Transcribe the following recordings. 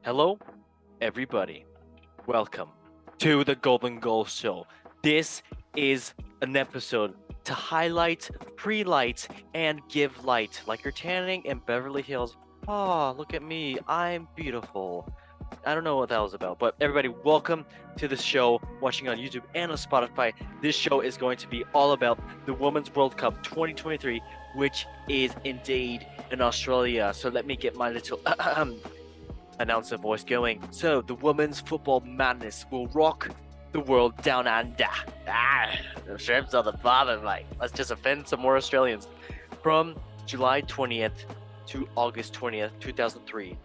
Hello, everybody. Welcome to the Golden Goal Show. This is an episode to highlight, pre-light, and give light, like you're tanning in Beverly Hills. Oh, look at me. I'm beautiful. I don't know what that was about, but everybody, welcome to the show. Watching on YouTube and on Spotify. This show is going to be all about the Women's World Cup 2023, which is indeed in Australia. So let me get my little announcer voice going. So the women's football madness will rock the world down under. The shrimps are the bottom, mate. Let's just offend some more Australians. From July 20th to August 20th, 2003.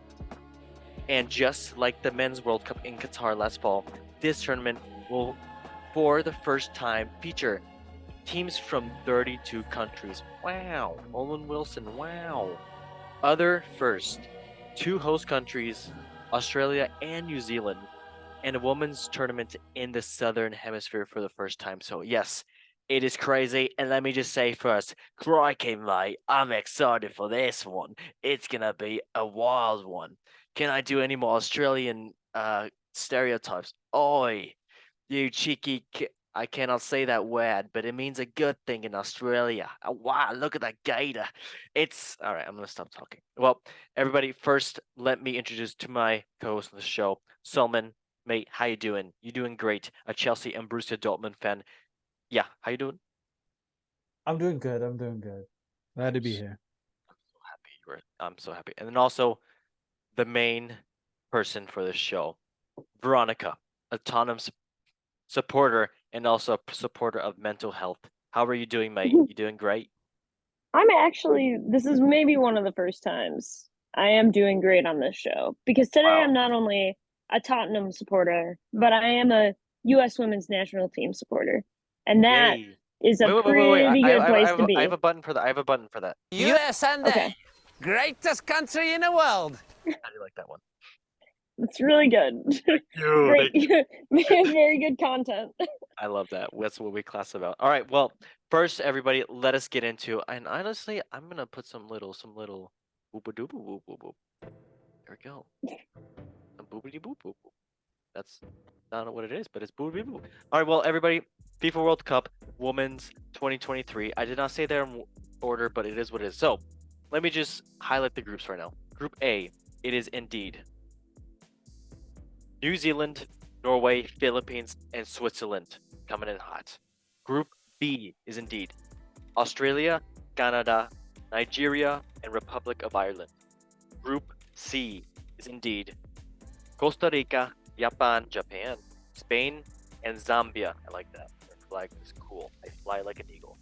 And just like the Men's World Cup in Qatar last fall, this tournament will, for the first time, feature teams from 32 countries. Wow. Owen Wilson, wow. Other first, two host countries, Australia and New Zealand, and a women's tournament in the Southern Hemisphere for the first time. So yes, it is crazy. And let me just say first, crikey, mate, I'm excited for this one. It's gonna be a wild one. Can I do any more Australian stereotypes? Oi, you cheeky. I cannot say that word, but it means a good thing in Australia. Oh, wow, look at that gator. It's all right. I'm gonna stop talking. Well, everybody, first let me introduce to my co-host on the show, Salman. Mate, how you doing? You doing great. A Chelsea and Borussia Dortmund fan. Yeah, how you doing? I'm doing good. I'm doing good. Glad to be S- here. I'm so happy you were. I'm so happy. And then also the main person for this show, Veronica, a Tottenham supporter and also a supporter of mental health. How are you doing, mate? You doing great? This is maybe one of the first times I am doing great on this show because today I'm Wow. not only a Tottenham supporter, but I am a U.S. women's national team supporter. And that Yay. is a Wait. pretty good place to I have be. a button for that. I have a button for that. US and Okay, A, greatest country in the world. How do you like that one? that's really good. Thank you. Great. Thank you. Very good content. I love that. That's what we class about. All right. Well, first, everybody, let us get into. And honestly, I'm gonna put some little boop a doop boop boop boop. There we go. Some boopity boop boop boop. That's not what it is, but it's boopity boop. All right. Well, everybody, FIFA World Cup Women's 2023. I did not say their order, but it is what it is. So, let me just highlight the groups right now. Group A, it is indeed New Zealand, Norway, Philippines, and Switzerland coming in hot. Group B is indeed Australia, Canada, Nigeria, and Republic of Ireland. Group C is indeed Costa Rica, Japan, Spain, and Zambia. I like that. Their flag is cool. They fly like an eagle.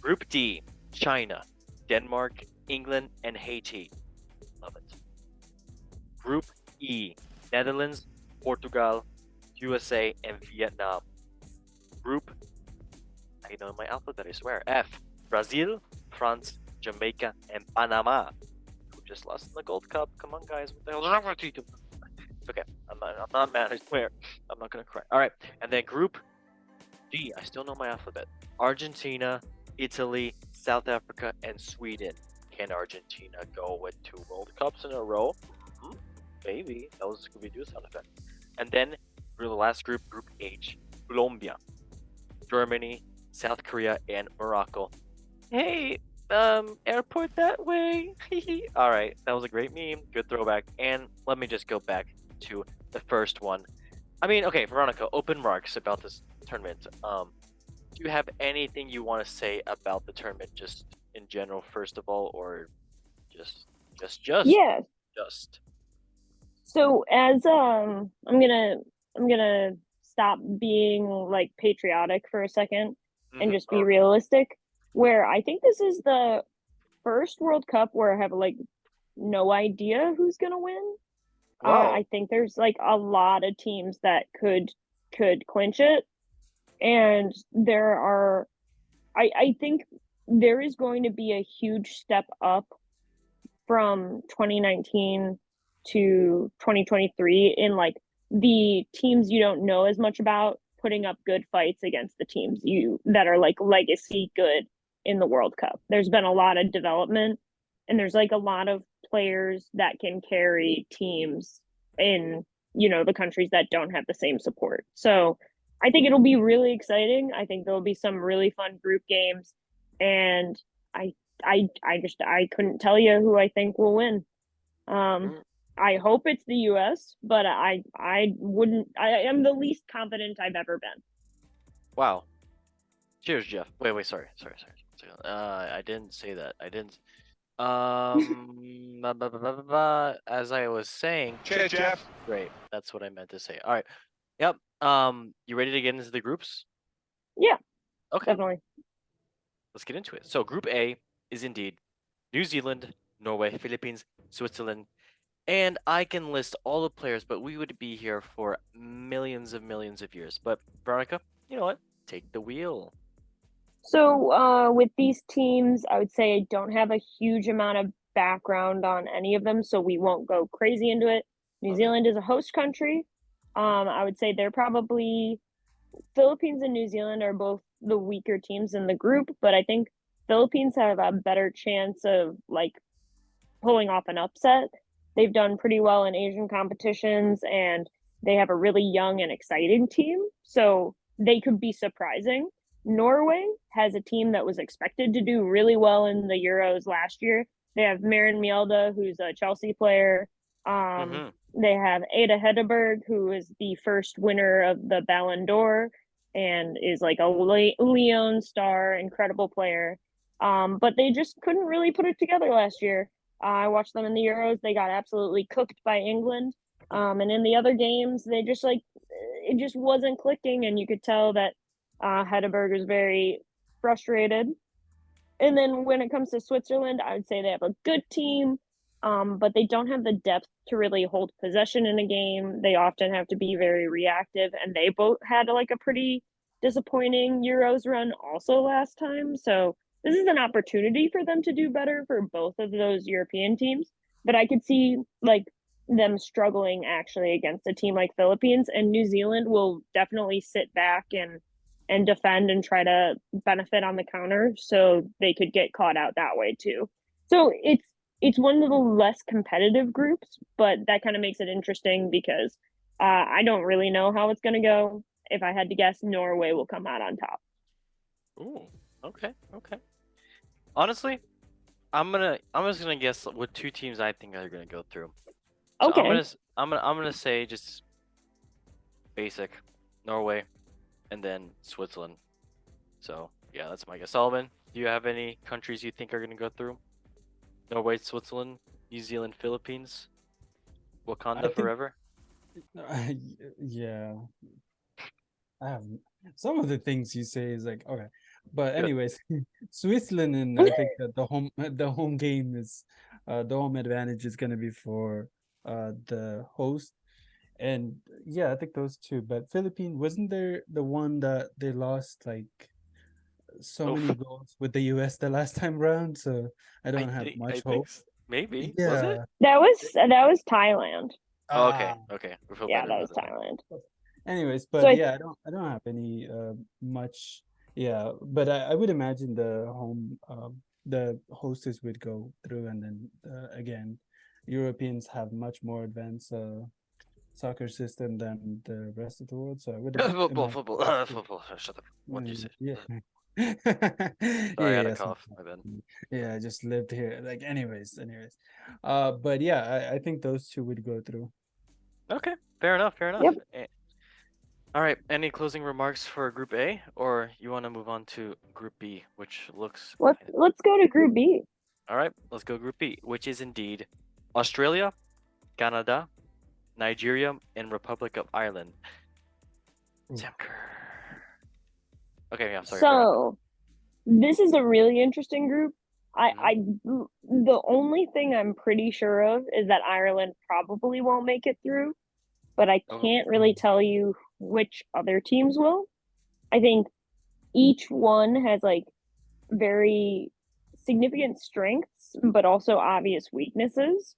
Group D, China, Denmark, England, and Haiti. Love it. Group E, Netherlands, Portugal, USA, and Vietnam. Group, I know my alphabet, I swear. F, Brazil, France, Jamaica, and Panama. Who just lost in the Gold Cup. Come on, guys. What the hell is wrong with you? It's okay. I'm not mad. I swear. I'm not gonna cry. All right. And then Group G. I still know my alphabet. Argentina, Italy, South Africa, and Sweden. Can Argentina go with 2 World Cups in a row? Hmm? Maybe. That was Scooby-Doo sound effect. And then for the last group, Group H, Colombia, Germany, South Korea, and Morocco. Hey, airport that way. All right, that was a great meme. Good throwback. And let me just go back to the first one. I mean, okay, Veronica, open marks about this tournament. Do you have anything you want to say about the tournament, just in general, first of all, or just, just, just, Yeah. just? So as I'm gonna stop being like patriotic for a second and just be realistic. Where I think this is the first World Cup where I have like no idea who's gonna win. Wow. I think there's like a lot of teams that could clinch it, and there are. I think there is going to be a huge step up from 2019 to 2023 in like the teams you don't know as much about putting up good fights against the teams you that are like legacy good in the World Cup. There's been a lot of development and there's like a lot of players that can carry teams in, the countries that don't have the same support. So I think it'll be really exciting. I think there'll be some really fun group games, and I I couldn't tell you who I think will win. Mm. I hope it's the US, but I wouldn't I am the least confident I've ever been. Wow. Cheers, Jeff. Wait, sorry. I didn't say that. I didn't. As I was saying, Cheers, Jeff. great. That's what I meant to say. All right. Yep. You ready to get into the groups? Yeah, Okay, definitely. let's get into it. So, Group A is indeed New Zealand, Norway, Philippines, Switzerland, and I can list all the players, but we would be here for millions of years. But Veronica, you know what? Take the wheel. So with these teams, I would say I don't have a huge amount of background on any of them, so we won't go crazy into it. New Okay. Zealand is a host country. I would say they're probably Philippines and New Zealand are both the weaker teams in the group, but I think Philippines have a better chance of like pulling off an upset. They've done pretty well in Asian competitions and they have a really young and exciting team, so they could be surprising. Norway has a team that was expected to do really well in the Euros last year. They have Maren Mjelde, who's a Chelsea player. Mm-hmm. They have Ada Hedeberg, who is the first winner of the Ballon d'Or and is like a Lyon star, incredible player. But they just couldn't really put it together last year. I watched them in the Euros. They got absolutely cooked by England. And in the other games, they just it just wasn't clicking. And you could tell that Hedeberg was very frustrated. And then when it comes to Switzerland, I would say they have a good team, but they don't have the depth to really hold possession in a game. They often have to be very reactive, and they both had like a pretty disappointing Euros run also last time. So this is an opportunity for them to do better for both of those European teams. But I could see like them struggling actually against a team like Philippines, and New Zealand will definitely sit back and defend and try to benefit on the counter, so they could get caught out that way too. So it's one of the less competitive groups, but that kind of makes it interesting because I don't really know how it's going to go. If I had to guess, Norway will come out on top. Ooh, okay. Honestly, I'm just gonna guess what two teams I think are gonna go through. So Okay. I'm gonna say just basic Norway, and then Switzerland. So yeah, that's my guess. Solomon, do you have any countries you think are gonna go through? Norway, Switzerland, New Zealand, Philippines, I Wakanda think forever. yeah. I have some of the things you say is like okay, but Good. anyways, Switzerland, and I think that the home game is the home advantage is gonna be for the host, and yeah, I think those two. But Philippines, wasn't there the one that they lost like so Oh, many goals with the US the last time round? So I don't have I much think hope. maybe was it? Yeah. That was Thailand. Oh, okay, Ah. we feel Yeah, better that about was that. Thailand. Anyways, So but yeah, I don't have any much. Yeah, but I would imagine the hostess would go through, and then again, Europeans have much more advanced soccer system than the rest of the world. So I would imagine those two. Football. Shut up. What did you say? Yeah. Sorry, I had a Yeah, cough. My bad. yeah, I just lived here. Like, anyways. But yeah, I think those two would go through. Okay, fair enough. Yep. All right, any closing remarks for Group A, or you want to move on to Group B, which looks... let's go to Group B. All right, let's go Group B, which is indeed Australia, Canada, Nigeria, and Republic of Ireland. Ooh. Sam Kerr. Okay, yeah, sorry. So this is a really interesting group. The only thing I'm pretty sure of is that Ireland probably won't make it through, but I Oh. can't really tell you which other teams will. I think each one has like very significant strengths, but also obvious weaknesses.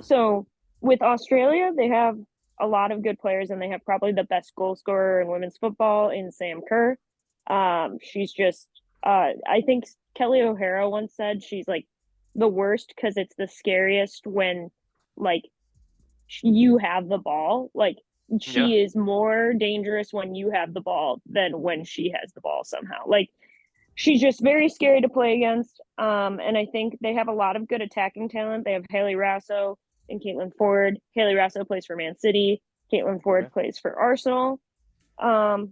So with Australia, they have a lot of good players, and they have probably the best goal scorer in women's football in Sam Kerr. She's just, I think Kelly O'Hara once said she's like the worst because it's the scariest when like you have the ball. Like, she is more dangerous when you have the ball than when she has the ball somehow. Like, she's just very scary to play against. And I think they have a lot of good attacking talent. They have Haley Rasso and Caitlin Ford. Haley Rasso plays for Man City. Caitlin Ford plays for Arsenal. And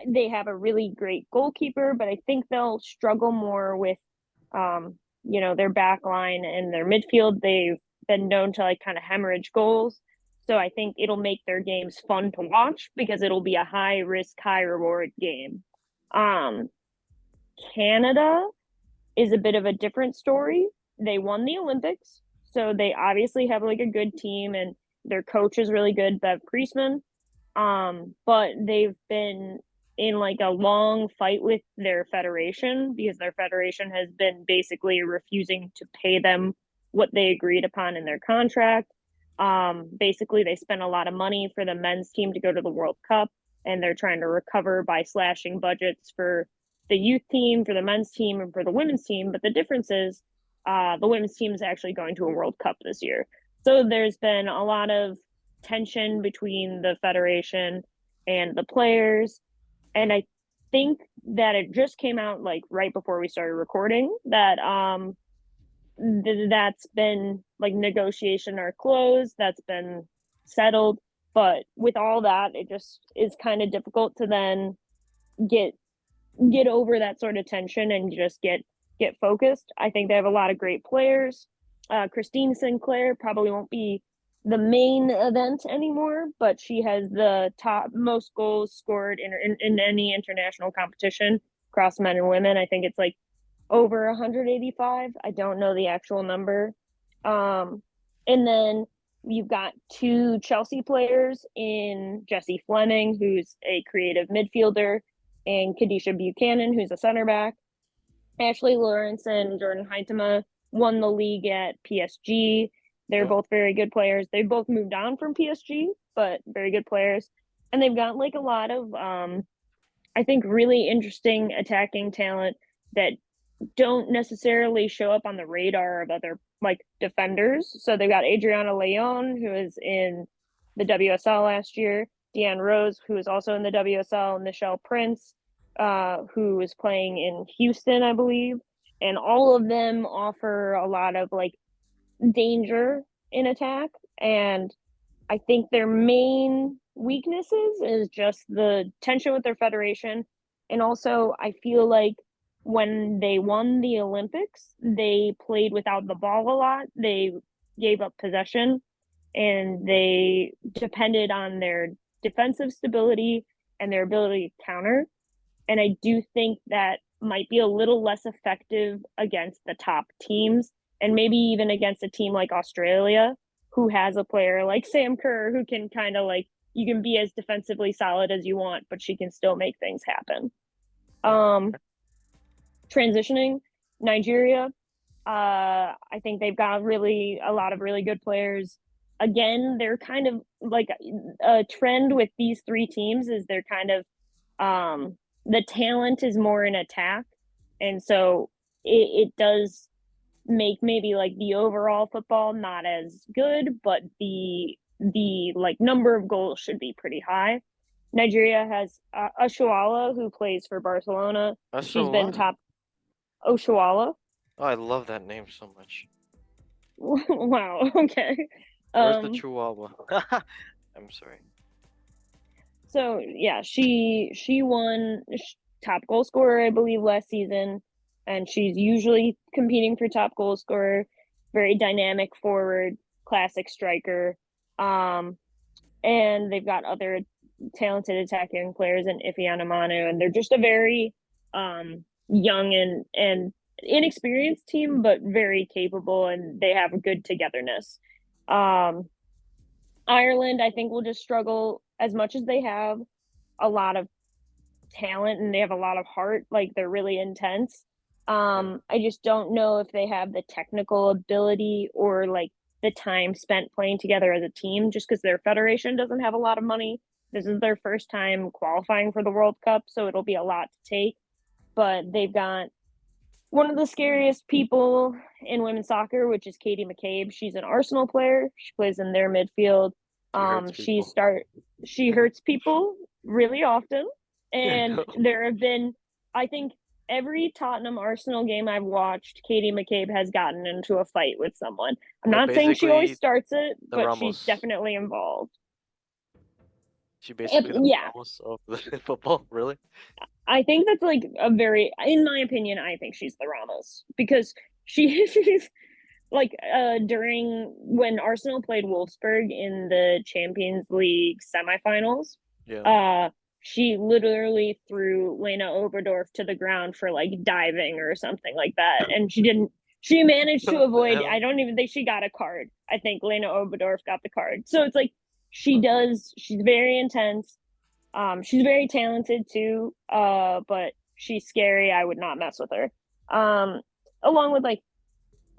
they have a really great goalkeeper, but I think they'll struggle more with, their back line and their midfield. They've been known to like kind of hemorrhage goals. So I think it'll make their games fun to watch because it'll be a high risk, high reward game. Canada is a bit of a different story. They won the Olympics, so they obviously have like a good team, and their coach is really good, Bev Priestman. But they've been in like a long fight with their federation because their federation has been basically refusing to pay them what they agreed upon in their contract. Basically, they spent a lot of money for the men's team to go to the World Cup, and they're trying to recover by slashing budgets for the youth team, for the men's team, and for the women's team. But the difference is the women's team is actually going to a World Cup this year. So there's been a lot of tension between the federation and the players. And I think that it just came out like right before we started recording that that's been like negotiation are closed, that's been settled. But with all that, it just is kind of difficult to then get over that sort of tension and just get focused. I think they have a lot of great players. Christine Sinclair probably won't be the main event anymore, but she has the top most goals scored in any international competition across men and women. I think it's like over 185. I don't know the actual number. And then you've got two Chelsea players in Jessie Fleming, who's a creative midfielder, and Kadisha Buchanan, who's a center back. Ashley Lawrence and Jordan Heitema won the league at PSG. They're both very good players. They both moved on from PSG, but very good players. And they've got like a lot of, I think, really interesting attacking talent that don't necessarily show up on the radar of other like defenders. So they've got Adriana Leon, who is in the WSL last year, Deanne Rose, who is also in the WSL, Nichelle Prince, who is playing in Houston, I believe. And all of them offer a lot of like danger in attack. And I think their main weaknesses is just the tension with their federation. And also, I feel like when they won the Olympics, they played without the ball a lot. They gave up possession and they depended on their defensive stability and their ability to counter. And I do think that might be a little less effective against the top teams and maybe even against a team like Australia, who has a player like Sam Kerr, who can kind of like, you can be as defensively solid as you want, but she can still make things happen. Transitioning, Nigeria, I think they've got a lot of really good players. Again, they're kind of like a trend with these three teams is they're kind of, the talent is more in attack. And so it does make maybe like the overall football not as good, but the like number of goals should be pretty high. Nigeria has Oshuala, who plays for Barcelona. She's been top. Oshuala. Oh, I love that name so much. Wow. Okay. Where's the Chihuahua? I'm sorry. So yeah, she won top goal scorer, I believe, last season, and she's usually competing for top goal scorer. Very dynamic forward, classic striker. And they've got other talented attacking players in Ifeanyi Manu, and they're just a very young and inexperienced team, but very capable, and they have a good togetherness. Ireland, I think, will just struggle as much as they have a lot of talent and they have a lot of heart. Like, they're really intense. I just don't know if they have the technical ability or like the time spent playing together as a team, just because their federation doesn't have a lot of money. This is their first time qualifying for the World Cup, so it'll be a lot to take. But they've got one of the scariest people in women's soccer, which is Katie McCabe. She's an Arsenal player. She plays in their midfield. She hurts people. She hurts people really often. And No. there have been, I think, every Tottenham Arsenal game I've watched, Katie McCabe has gotten into a fight with someone. I'm Well, not saying she always basically, starts it, the but Ramos. she's definitely involved. She basically the Yeah. Ramos of the football, really? I think that's like a very, in my opinion, I think she's the Ramos because she's like during when Arsenal played Wolfsburg in the Champions League semifinals, Yeah. she literally threw Lena Oberdorf to the ground for like diving or something like that, and she managed to What the avoid. hell? I don't even think she got a card. I think Lena Oberdorf got the card. So it's like she's very intense. She's very talented too, but she's scary. I would not mess with her. Along with like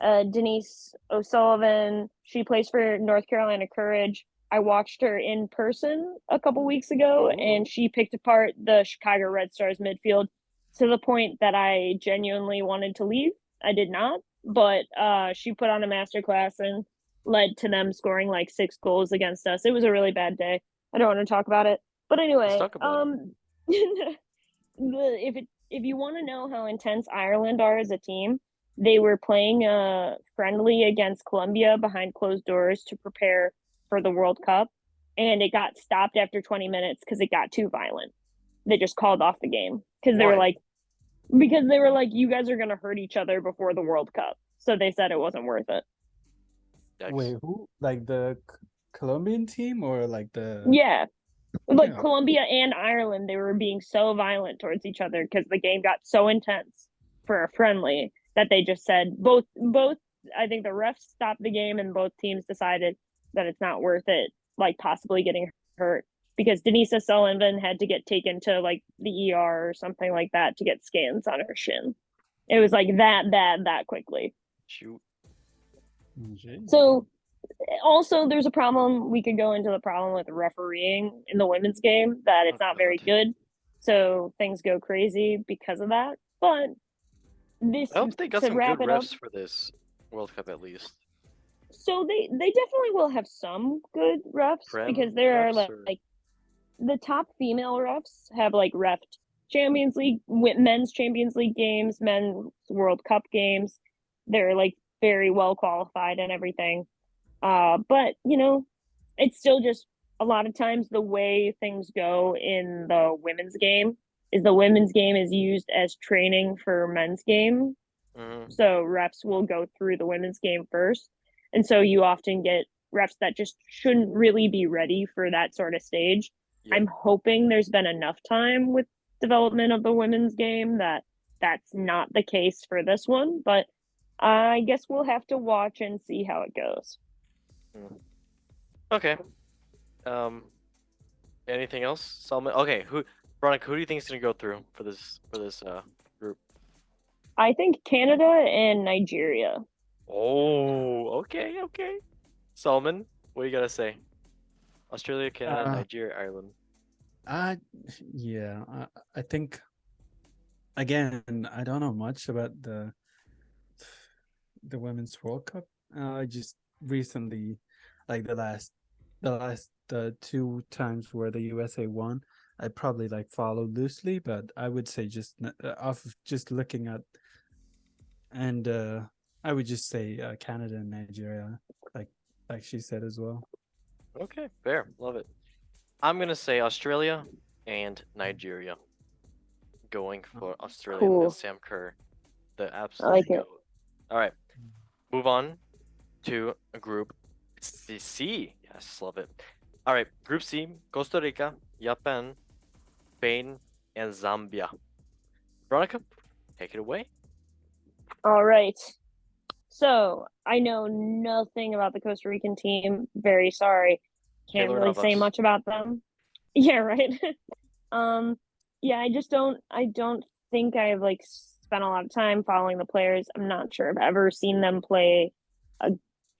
Denise O'Sullivan, she plays for North Carolina Courage. I watched her in person a couple weeks ago, and she picked apart the Chicago Red Stars midfield to the point that I genuinely wanted to leave. I did not, but she put on a masterclass and led to them scoring like 6 goals against us. It was a really bad day. I don't want to talk about it. But anyway, talk about if you want to know how intense Ireland are as a team, they were playing a friendly against Colombia behind closed doors to prepare for the World Cup, and it got stopped after 20 minutes because it got too violent. They just called off the game because they were Why? like, you guys are gonna hurt each other before the World Cup, so they said it wasn't worth it. Yikes. Wait, who? Like the Colombian team or like the? Yeah, like Yeah. Colombia and Ireland, they were being so violent towards each other because the game got so intense for a friendly that they just said both. I think the refs stopped the game, and both teams decided that it's not worth it, like possibly getting hurt because Denise Sullivan had to get taken to like the ER or something like that to get scans on her shin. It was like that bad that quickly. Shoot. Jeez. So also there's a problem. We could go into the problem with refereeing in the women's game, that it's not very God. good. So things go crazy because of that. But this, I hope they got to some wrap good it up, refs for this World Cup at least. so they definitely will have some good refs Prem because there are refs, or- like the top female refs have like refed Champions League, men's Champions League games, men's World Cup games. They're like very well qualified and everything. But it's still just a lot of times the way things go in the women's game is the women's game is used as training for men's game. Mhm. So refs will go through the women's game first. And so you often get refs that just shouldn't really be ready for that sort of stage. Yep. I'm hoping there's been enough time with development of the women's game that that's not the case for this one, but I guess we'll have to watch and see how it goes. Okay. Anything else? Salman? Okay. Veronica, who do you think is gonna go through for this group? I think Canada and Nigeria. Oh, okay. Salman, what do you gotta say? Australia, Canada, Nigeria, Ireland. Yeah, I think again, I don't know much about the Women's World Cup. I just recently, like the last 2 times where the USA won, I probably like followed loosely, but I would say just off of just looking at, and I would just say Canada and Nigeria, like she said as well. Okay, fair. Love it. I'm gonna say Australia and Nigeria. Going for Australia Cool. and Sam Kerr, the absolute like it. goat. All right, move on to a group C. Yes, love it. All right, Group C: Costa Rica, Japan, Spain, and Zambia. Veronica, take it away. All right. So I know nothing about the Costa Rican team. Very sorry. Can't Keylor really say Navas. much about them. Yeah, right. Yeah, I don't think I've like spent a lot of time following the players. I'm not sure I've ever seen them play a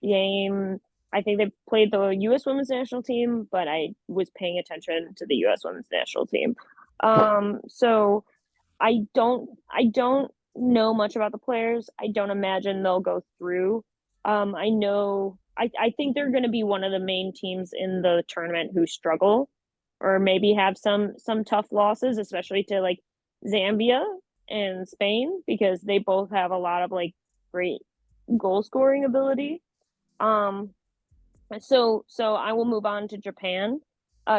game. I think they've played the US women's national team, but I was paying attention to the US women's national team. So I don't know much about the players. I don't imagine they'll go through. I think they're going to be one of the main teams in the tournament who struggle, or maybe have some tough losses, especially to like Zambia and Spain, because they both have a lot of like great goal scoring ability. Um, so I will move on to Japan.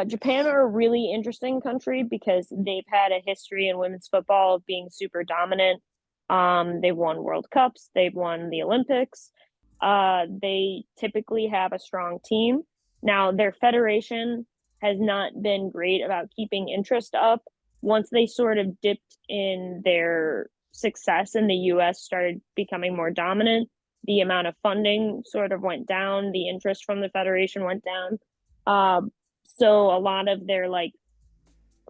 Japan are a really interesting country because they've had a history in women's football of being super dominant. They've won World Cups, they've won the Olympics. They typically have a strong team. Now, their federation has not been great about keeping interest up. Once they sort of dipped in their success in the US, started becoming more dominant, the amount of funding sort of went down, the interest from the federation went down. So a lot of their like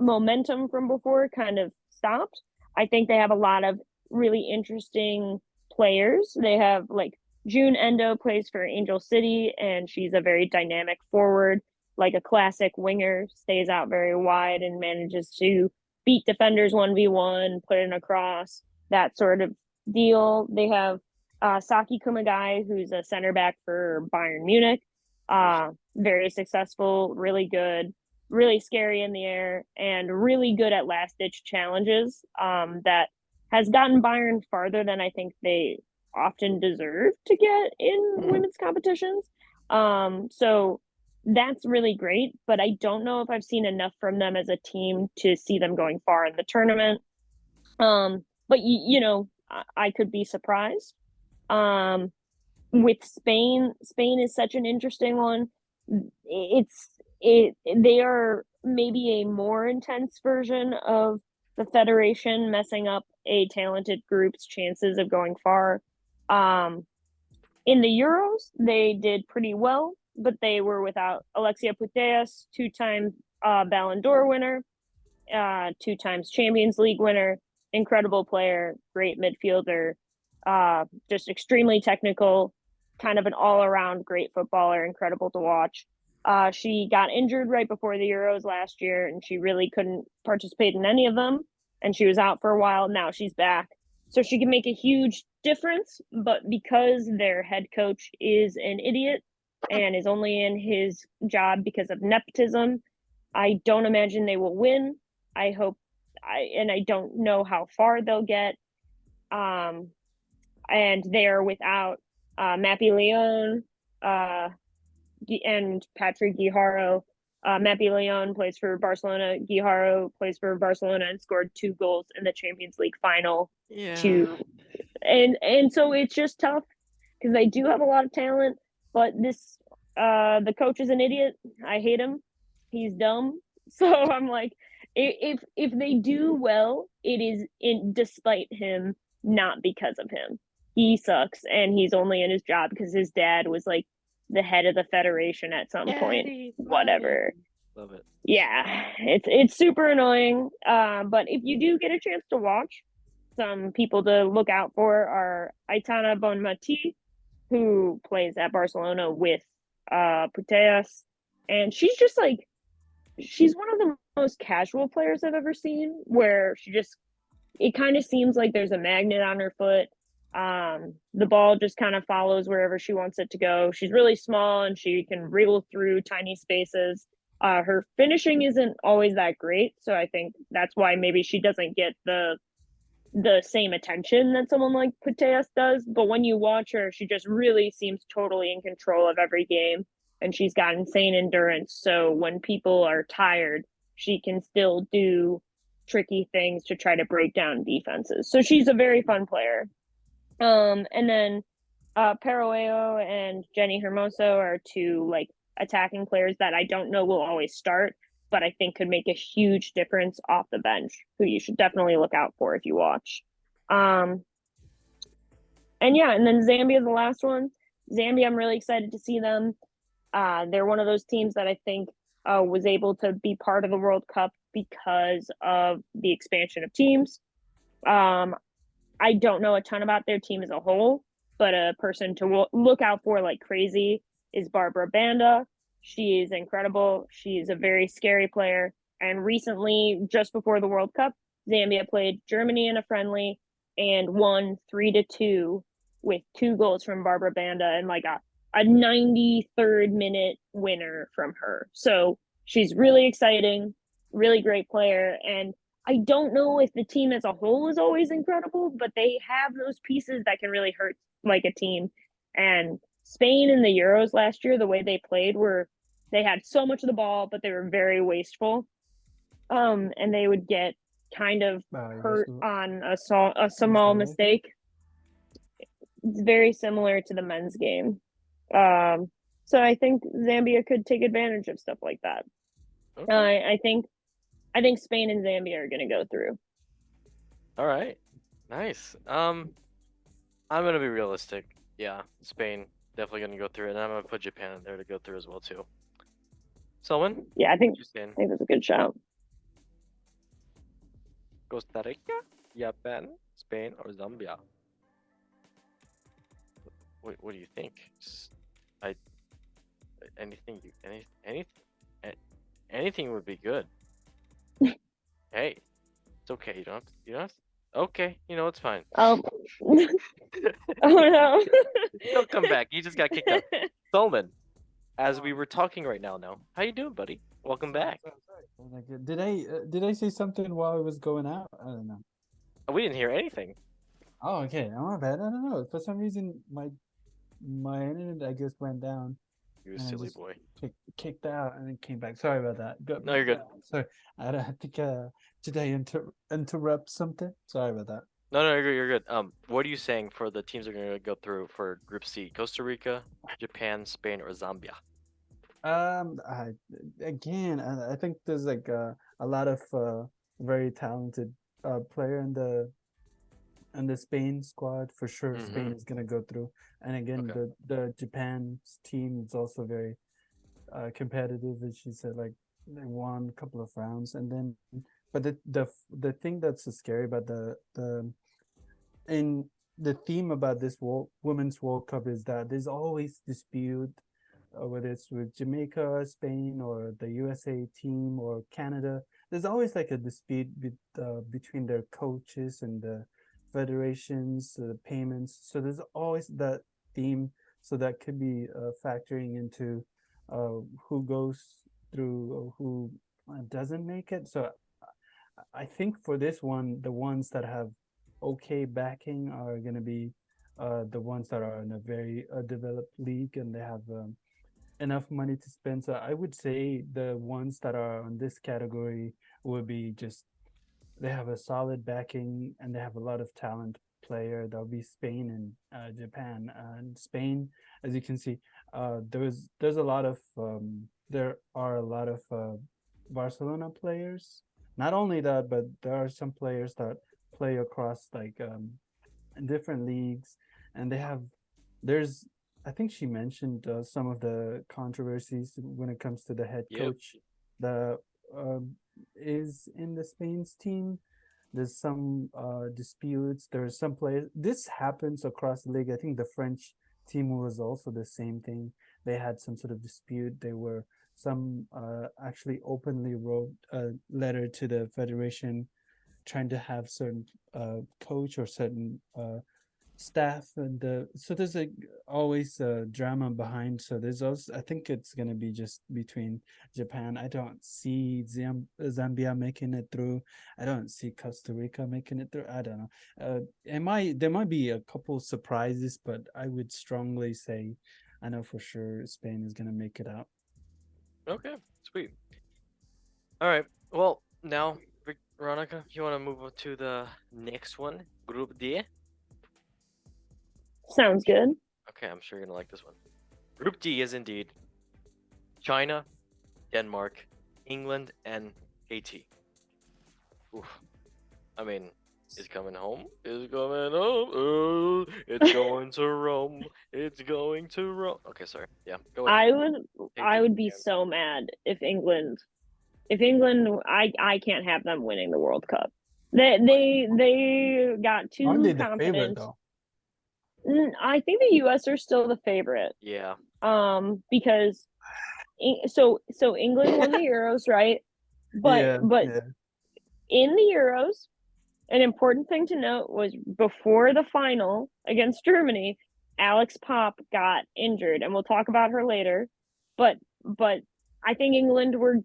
momentum from before kind of stopped. I think they have a lot of really interesting players. They have like June Endo plays for Angel City, and she's a very dynamic forward, like a classic winger, stays out very wide and manages to beat defenders 1v1, put in a cross, that sort of deal. They have Saki Kumagai, who's a center back for Bayern Munich. Very successful, really good, really scary in the air, and really good at last ditch challenges. That has gotten Bayern farther than I think they often deserve to get in women's competitions. So that's really great, but I don't know if I've seen enough from them as a team to see them going far in the tournament. But you know, I could be surprised. With Spain, Spain is such an interesting one. They are maybe a more intense version of the federation, messing up a talented group's chances of going far. In the Euros, they did pretty well, but they were without Alexia Putellas, two-time Ballon d'Or winner, two times Champions League winner, incredible player, great midfielder, just extremely technical, kind of an all-around great footballer, incredible to watch. She got injured right before the Euros last year, and she really couldn't participate in any of them. And she was out for a while. Now she's back, so she can make a huge difference. But because their head coach is an idiot and is only in his job because of nepotism, I don't imagine they will win. I don't know how far they'll get. And they are without Mappy Leon and Patrick Guijarro. Mappy Leon plays for Barcelona. Guijarro plays for Barcelona and scored 2 goals in the Champions League final. And so it's just tough because they do have a lot of talent, but the coach is an idiot. I hate him. He's dumb. So I'm like, if they do well, it is despite him, not because of him. He sucks, and he's only in his job because his dad was like the head of the federation at some point. Whatever. Love it. Yeah, it's super annoying. But if you do get a chance to watch, some people to look out for are Aitana Bonmati, who plays at Barcelona with Putellas, and she's just like, she's one of the most casual players I've ever seen, where it kind of seems like there's a magnet on her foot. The ball just kind of follows wherever she wants it to go. She's really small and she can wriggle through tiny spaces. Her finishing isn't always that great, so I think that's why maybe she doesn't get the same attention that someone like Putellas does. But when you watch her, she just really seems totally in control of every game, and she's got insane endurance. So when people are tired, she can still do tricky things to try to break down defenses. So she's a very fun player. And then Peroeo and Jenny Hermoso are 2 like attacking players that I don't know will always start, but I think could make a huge difference off the bench, who you should definitely look out for if you watch. And then Zambia is the last one. Zambia, I'm really excited to see them. They're one of those teams that I think was able to be part of the World Cup because of the expansion of teams. I don't know a ton about their team as a whole, but a person to look out for like crazy is Barbara Banda. She is incredible. She's a very scary player. And recently, just before the World Cup, Zambia played Germany in a friendly, and won 3-2 with 2 goals from Barbara Banda and like a 93rd minute winner from her. So she's really exciting, really great player. And I don't know if the team as a whole is always incredible, but they have those pieces that can really hurt like a team. And Spain in the Euros last year, the way they played were they had so much of the ball, but they were very wasteful. And they would get kind of hurt on a small mistake. It's very similar to the men's game. So I think Zambia could take advantage of stuff like that. Okay. I think Spain and Zambia are going to go through. All right. Nice. I'm gonna be realistic. Yeah, Spain definitely gonna go through it, and I'm gonna put Japan in there to go through as well too. Selman, Yeah, I think Japan, that's a good shout. Costa Rica, Japan, Spain, or Zambia? What do you think? I anything would be good. Hey, it's okay. You don't have to, okay, it's fine. Oh no. He'll come back. He just got kicked out. Solomon, as we were talking right now, how you doing, buddy? Welcome back. Did I say something while I was going out? I don't know. We didn't hear anything. Oh, okay. Oh, my bad. I don't know. For some reason, my internet, I guess, went down. You and I silly just boy. Kicked out and then came back. Sorry about that. No, you're good. Sorry. I think did I interrupt something? Sorry about that. No, you're good. What are you saying for the teams that are gonna go through for Group C? Costa Rica, Japan, Spain, or Zambia? I think there's like a lot of very talented player in the Spain squad for sure. Spain is gonna go through, and again the Japan's team is also very competitive, as she said. Like they won a couple of rounds, and then but the thing that's so scary about the theme about this Women's World Cup is that there's always dispute, whether it's with Jamaica, Spain, or the USA team or Canada. There's always like a dispute between their coaches and the federations, the payments. So there's always that theme. So that could be factoring into who goes through or who doesn't make it. So I think for this one, the ones that have okay backing are going to be the ones that are in a very developed league and they have enough money to spend. So I would say the ones that are on this category would be just they have a solid backing and they have a lot of talent player. That'll be Spain and Japan. And Spain, as you can see, there's a lot of there are a lot of Barcelona players. Not only that, but there are some players that play across like in different leagues, and there's I think she mentioned some of the controversies when it comes to the head coach that is in the Spain's team. There's some disputes. There's some players. This happens across the league. I think the French team was also the same thing. They had some sort of dispute. They were some actually openly wrote a letter to the federation trying to have certain coach or certain staff, and so there's always a drama behind. So there's also, I think it's going to be just between Japan. I don't see Zambia making it through. I don't see Costa Rica making it through. I don't know. There might be a couple surprises, but I would strongly say I know for sure Spain is going to make it out. Okay, sweet. All right. Well, now, Veronica, you want to move on to the next one, Group D? Sounds good. Okay, I'm sure you're gonna like this one. Group D is indeed China, Denmark, England, and Haiti. Oof. I mean, it's coming home. It's coming home. It's going to Rome. It's going to Rome. Okay, sorry. Yeah, go ahead. I would be so mad if England, I can't have them winning the World Cup. They got too Aren't they confident. the favorite though? I think the US are still the favorite. Yeah. Because so England won the Euros, right? But in the Euros, an important thing to note was before the final against Germany, Alex Pop got injured, and we'll talk about her later. But I think England were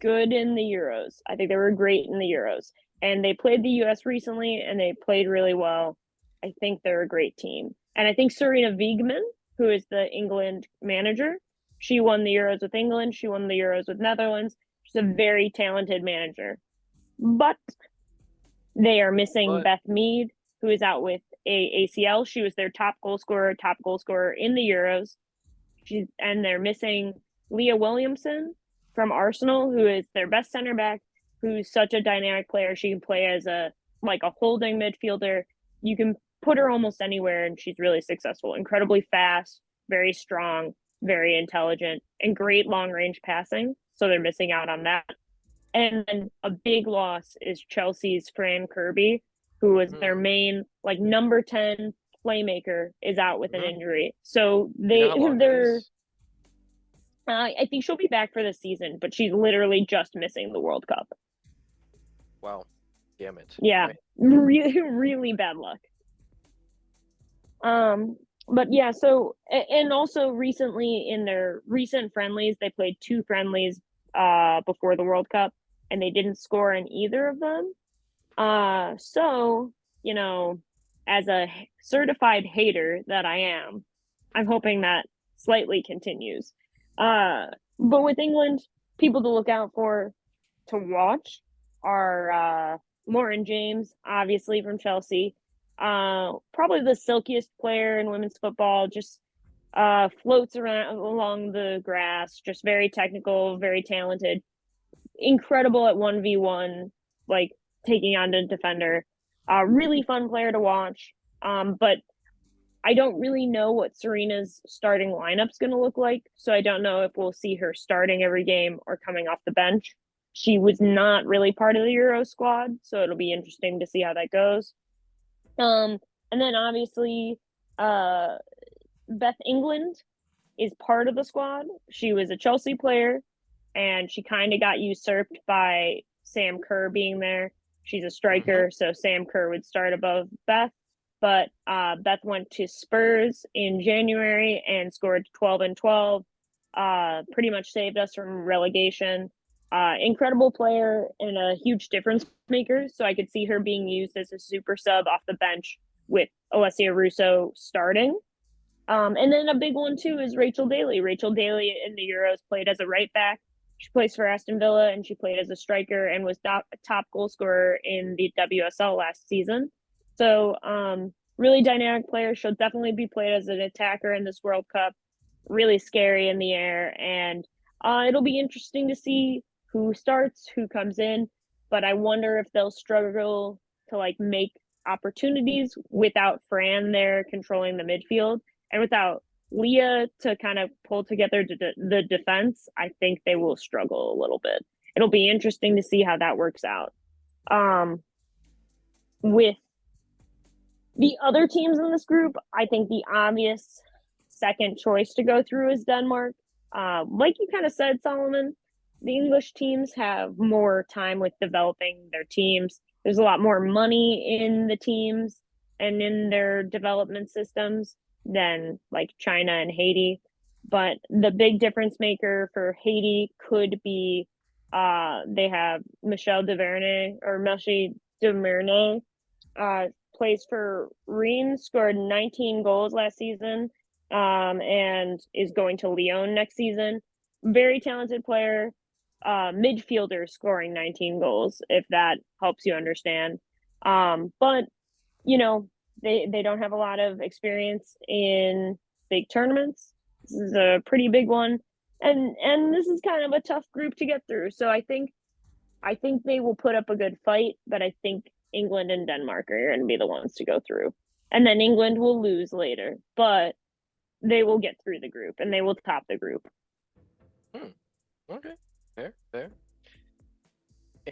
good in the Euros. I think they were great in the Euros. And they played the US recently and they played really well. I think they're a great team. And I think Serena Wiegman, who is the England manager, she won the Euros with England, she won the Euros with Netherlands. She's a very talented manager. But they are missing Beth Mead, who is out with a ACL. She was their top goal scorer in the Euros. And they're missing Leah Williamson from Arsenal, who is their best center back, who's such a dynamic player. She can play as a holding midfielder. You can put her almost anywhere, and she's really successful. Incredibly fast, very strong, very intelligent, and great long range passing. So they're missing out on that. And then a big loss is Chelsea's Fran Kirby, who was their main number 10 playmaker, is out with an injury. So they're I think she'll be back for the season, but she's literally just missing the World Cup. Wow. Damn it. Yeah. Right. Really, really bad luck. But yeah, so, and also recently in their recent friendlies, they played 2 friendlies before the World Cup, and they didn't score in either of them. So, as a certified hater that I am, I'm hoping that slightly continues. But with England, people to look out for to watch are Lauren James, obviously from Chelsea. Probably the silkiest player in women's football, just floats around along the grass, just very technical, very talented, incredible at 1v1, taking on the defender. Really fun player to watch. But I don't really know what Serena's starting lineup's going to look like, so I don't know if we'll see her starting every game or coming off the bench. She was not really part of the Euro squad, so it'll be interesting to see how that goes. And then obviously, Beth England is part of the squad. She was a Chelsea player, and she kind of got usurped by Sam Kerr being there. She's a striker, so Sam Kerr would start above Beth. But Beth went to Spurs in January and scored 12 and 12. Pretty much saved us from relegation. Incredible player and a huge difference maker. So I could see her being used as a super sub off the bench with Alessia Russo starting. And then a big one too is Rachel Daly. Rachel Daly in the Euros played as a right back. She plays for Aston Villa, and she played as a striker and was top goal scorer in the WSL last season. So really dynamic player. She'll definitely be played as an attacker in this World Cup. Really scary in the air. And it'll be interesting to see who starts, who comes in. But I wonder if they'll struggle to make opportunities without Fran there controlling the midfield. And without Leah to kind of pull together the defense, I think they will struggle a little bit. It'll be interesting to see how that works out. With the other teams in this group, I think the obvious second choice to go through is Denmark. Like you kind of said, Solomon, the English teams have more time with developing their teams. There's a lot more money in the teams and in their development systems than China and Haiti. But the big difference maker for Haiti could be they have Michelle Demirne, plays for Rennes, scored 19 goals last season, and is going to Lyon next season. Very talented player, midfielder scoring 19 goals, if that helps you understand. But, they don't have a lot of experience in big tournaments. This is a pretty big one. And this is kind of a tough group to get through. So I think they will put up a good fight, but I think England and Denmark are going to be the ones to go through. And then England will lose later, but they will get through the group and they will top the group. Okay. Fair.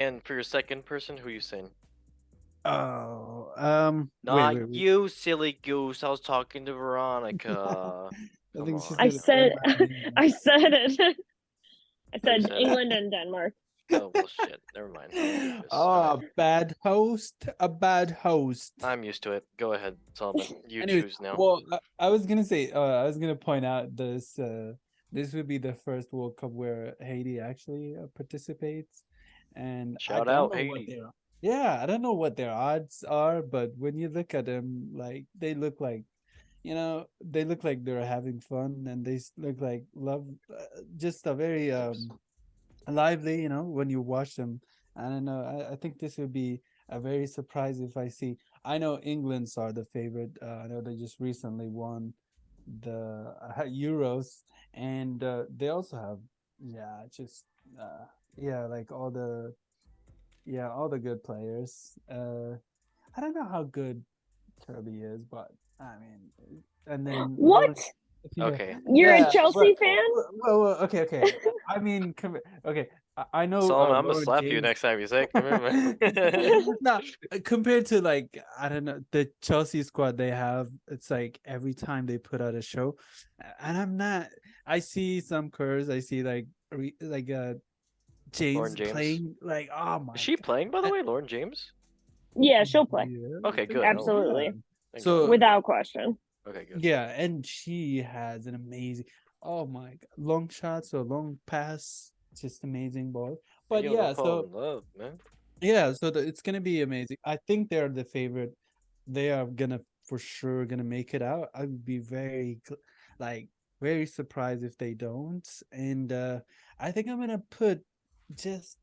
And for your second person, who are you saying? Oh, Not wait. you, silly goose. I was talking to Veronica. I think she's I gonna said stand by me. I said it. I You said said it. England and Denmark. Oh well, shit. Never mind. I won't do this. Oh, Alright. a bad host, a bad host. I'm used to it. Go ahead, Solomon. You Anyways, choose now. well, I was gonna say, I was gonna point out this. This would be the first World Cup where Haiti actually participates, and I Shout don't out know what Haiti. yeah, I don't know what their odds are, but when you look at them, like they look like, they look like they're having fun, and they look like love, just a very lively, when you watch them. I don't know. I think this would be a very surprise if I see. I know England's are the favorite. I know they just recently won the Euros, and they also have, yeah, just yeah, like all the good players. I don't know how good Kirby is, but I mean, and then What? yeah, Okay. You're a yeah, Chelsea but fan? okay. I mean, okay. I know Solomon, I'm gonna Lauren slap you James. next time you say it. Come here, man. No, compared to, like, I don't know, the Chelsea squad they have, it's like every time they put out a show, and I'm not. I see some curves. I see like James Lauren James. playing like, oh my Is she god. playing, by the way, Lauren James? Yeah, she'll play. Yeah, Okay, I think good. Absolutely. yeah. Thank So God. Without question. Okay, good. yeah, and she has an amazing, oh my god, long shots or long pass, just amazing ball. But Yo, yeah, don't fall so in love, man. yeah, so it's gonna be amazing. I think they're the favorite. They are gonna for sure gonna make it out. I would be like very surprised if they don't. And I think I'm gonna put just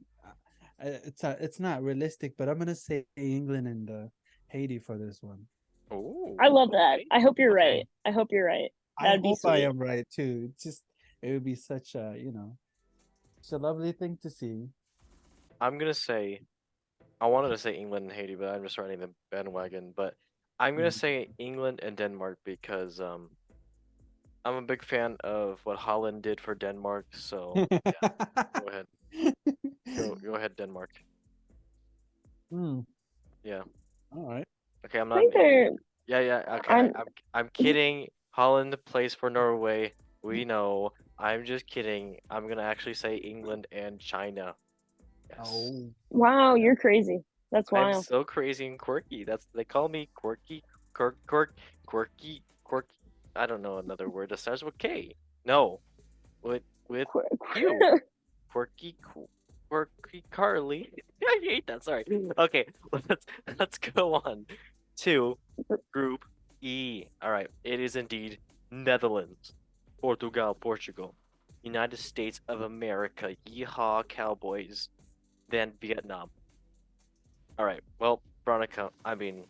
it's not realistic, but I'm gonna say England and Haiti for this one. Oh, I love that. okay. I hope you're Okay. right. I hope you're right. I That'd be hope I sweet. am right too. It would be such a, it's a lovely thing to see. I'm gonna say, I wanted to say England and Haiti, but I'm just riding the bandwagon. But I'm gonna Mm. say England and Denmark because I'm a big fan of what Holland did for Denmark. So go ahead, go ahead, Denmark. Hmm. Yeah. All right. Okay, I'm I not. think they're Yeah. Okay, I'm I'm kidding. Holland plays for Norway. We know. I'm just kidding. I'm gonna actually say England and China. Yes. Oh. wow, you're crazy. That's I'm wild. so crazy and quirky. They call me quirky, quirky. I don't know another word that starts with K. No, with Q. Quirky Carly. I hate that. Sorry. Okay, let's go on to Group E. All right, it is indeed Netherlands, Portugal, United States of America, Yeehaw Cowboys, then Vietnam. All right. Well, Veronica, I mean,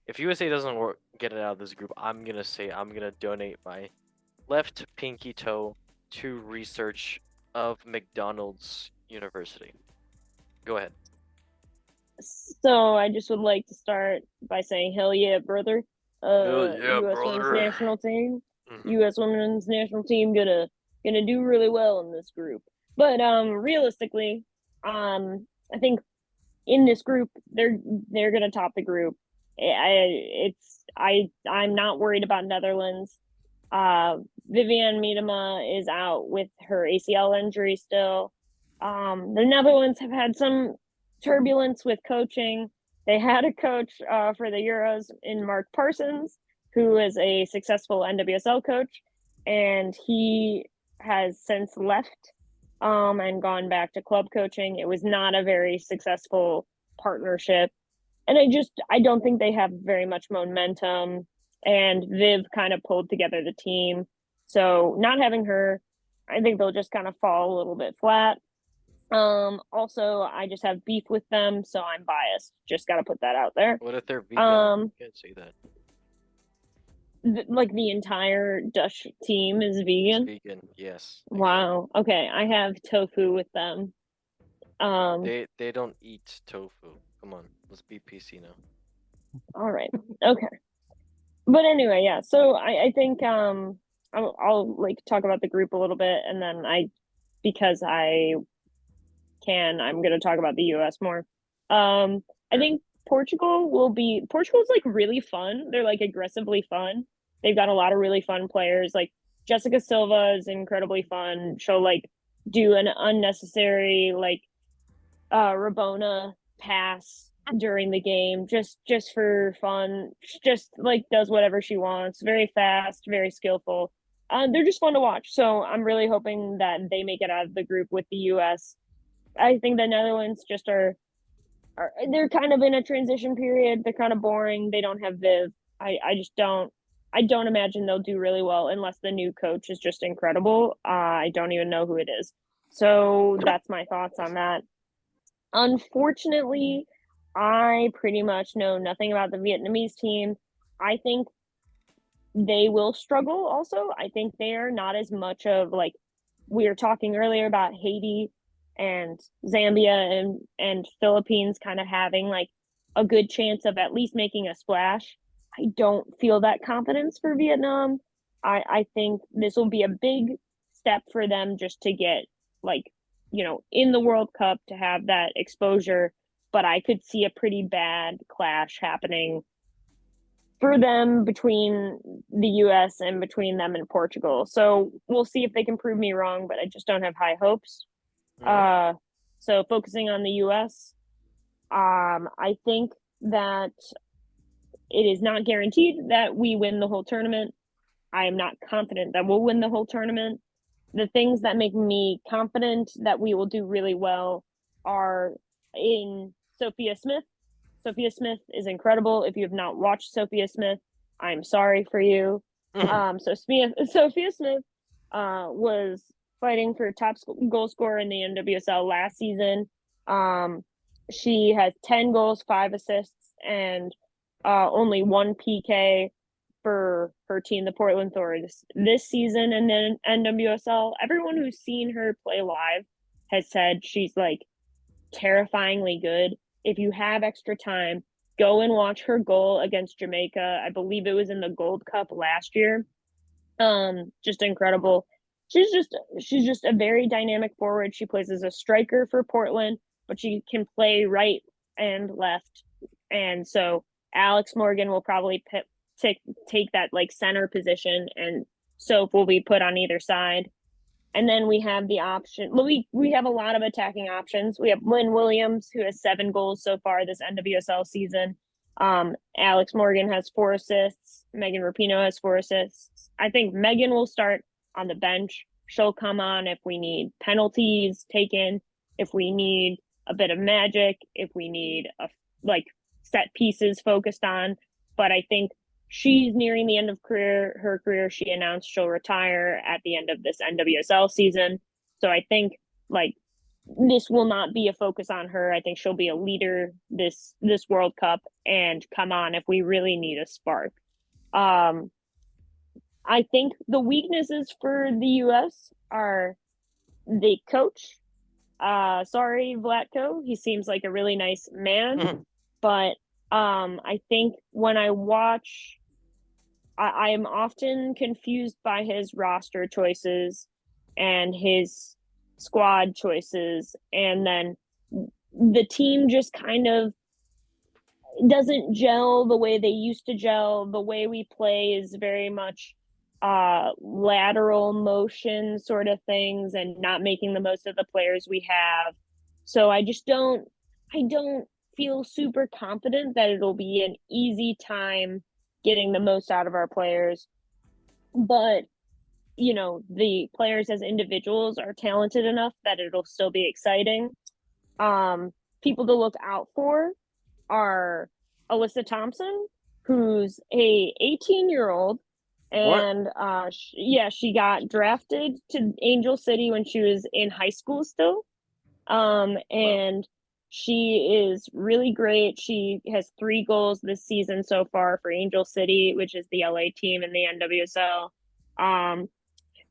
if USA doesn't get it out of this group, I'm gonna say I'm gonna donate my left pinky toe to research of McDonald's University. Go ahead. So I just would like to start by saying hell yeah, brother. yeah, US women's brother. national team. Mhm. US women's national team gonna do really well in this group. But realistically, I think in this group they're gonna top the group. I'm not worried about Netherlands. Vivian Miedema is out with her ACL injury still. The Netherlands have had some turbulence with coaching. They had a coach for the Euros in Mark Parsons, who is a successful NWSL coach, and he has since left and gone back to club coaching. It was not a very successful partnership. And I don't think they have very much momentum. And Viv kind of pulled together the team. So not having her, I think they'll just kind of fall a little bit flat. Also I just have beef with them, so I'm biased. Just gotta put that out there. What if they're vegan? You can't say that. Like the entire Dutch team is It's vegan. vegan, yes. Wow. Okay, I have tofu with them. They don't eat tofu. Come on, let's be PC now. All right. Okay. But anyway, yeah. So I think I'll like talk about the group a little bit, and then because I'm gonna talk about the US more. I think Portugal's like really fun. They're like aggressively fun. They've got a lot of really fun players. Like Jessica Silva is incredibly fun. She'll like do an unnecessary Rabona pass during the game just for fun. She just like does whatever she wants. Very fast, very skillful. They're just fun to watch. So I'm really hoping that they make it out of the group with the U.S. I think the Netherlands just are they're kind of in a transition period. They're kind of boring. They don't have Viv. I just don't. I don't imagine they'll do really well unless the new coach is just incredible. I don't even know who it is. So that's my thoughts on that. Unfortunately, I pretty much know nothing about the Vietnamese team. I think they will struggle also. I think they are not as much of like we were talking earlier about Haiti and Zambia and Philippines kind of having like a good chance of at least making a splash. I don't feel that confidence for Vietnam. I think this will be a big step for them just to get like, in the World Cup to have that exposure. But I could see a pretty bad clash happening for them between the US and between them and Portugal. So we'll see if they can prove me wrong, but I just don't have high hopes. So focusing on the US, I think that it is not guaranteed that we win the whole tournament. I am not confident that we'll win the whole tournament. The things that make me confident that we will do really well are in Sophia Smith. Sophia Smith is incredible. If you have not watched Sophia Smith, I'm sorry for you. Sophia Smith was fighting for top goal scorer in the NWSL last season. She has 10 goals, 5 assists, and only 1 PK for her team, the Portland Thorns, this season. And then NWSL, everyone who's seen her play live has said she's like terrifyingly good. If you have extra time, go and watch her goal against Jamaica. I believe it was in the Gold Cup last year. Just incredible. She's just a very dynamic forward. She plays as a striker for Portland, but she can play right and left. And so Alex Morgan will probably take that like center position, and Soph will be put on either side. And then we have the option. Well, we have a lot of attacking options. We have Lynn Williams, who has 7 goals so far this NWSL season. Alex Morgan has 4 assists. Megan Rapinoe has 4 assists. I think Megan will start on the bench. She'll come on if we need penalties taken, if we need a bit of magic, if we need set pieces focused on. But I think she's nearing the end of her career. She announced she'll retire at the end of this NWSL season. So I think this will not be a focus on her. I think she'll be a leader this World Cup and come on if we really need a spark. I think the weaknesses for the US are the coach. Sorry, Vlatko. He seems like a really nice man, but I think when I watch, I am often confused by his roster choices and his squad choices, and then the team just kind of doesn't gel the way they used to gel. The way we play is very much lateral motion sort of things and not making the most of the players we have. So I don't feel super confident that it'll be an easy time getting the most out of our players. But, the players as individuals are talented enough that it'll still be exciting. People to look out for are Alyssa Thompson, who's a 18-year-old. And she got drafted to Angel City when she was in high school still. And she is really great. She has 3 goals this season so far for Angel City, which is the LA team in the NWSL.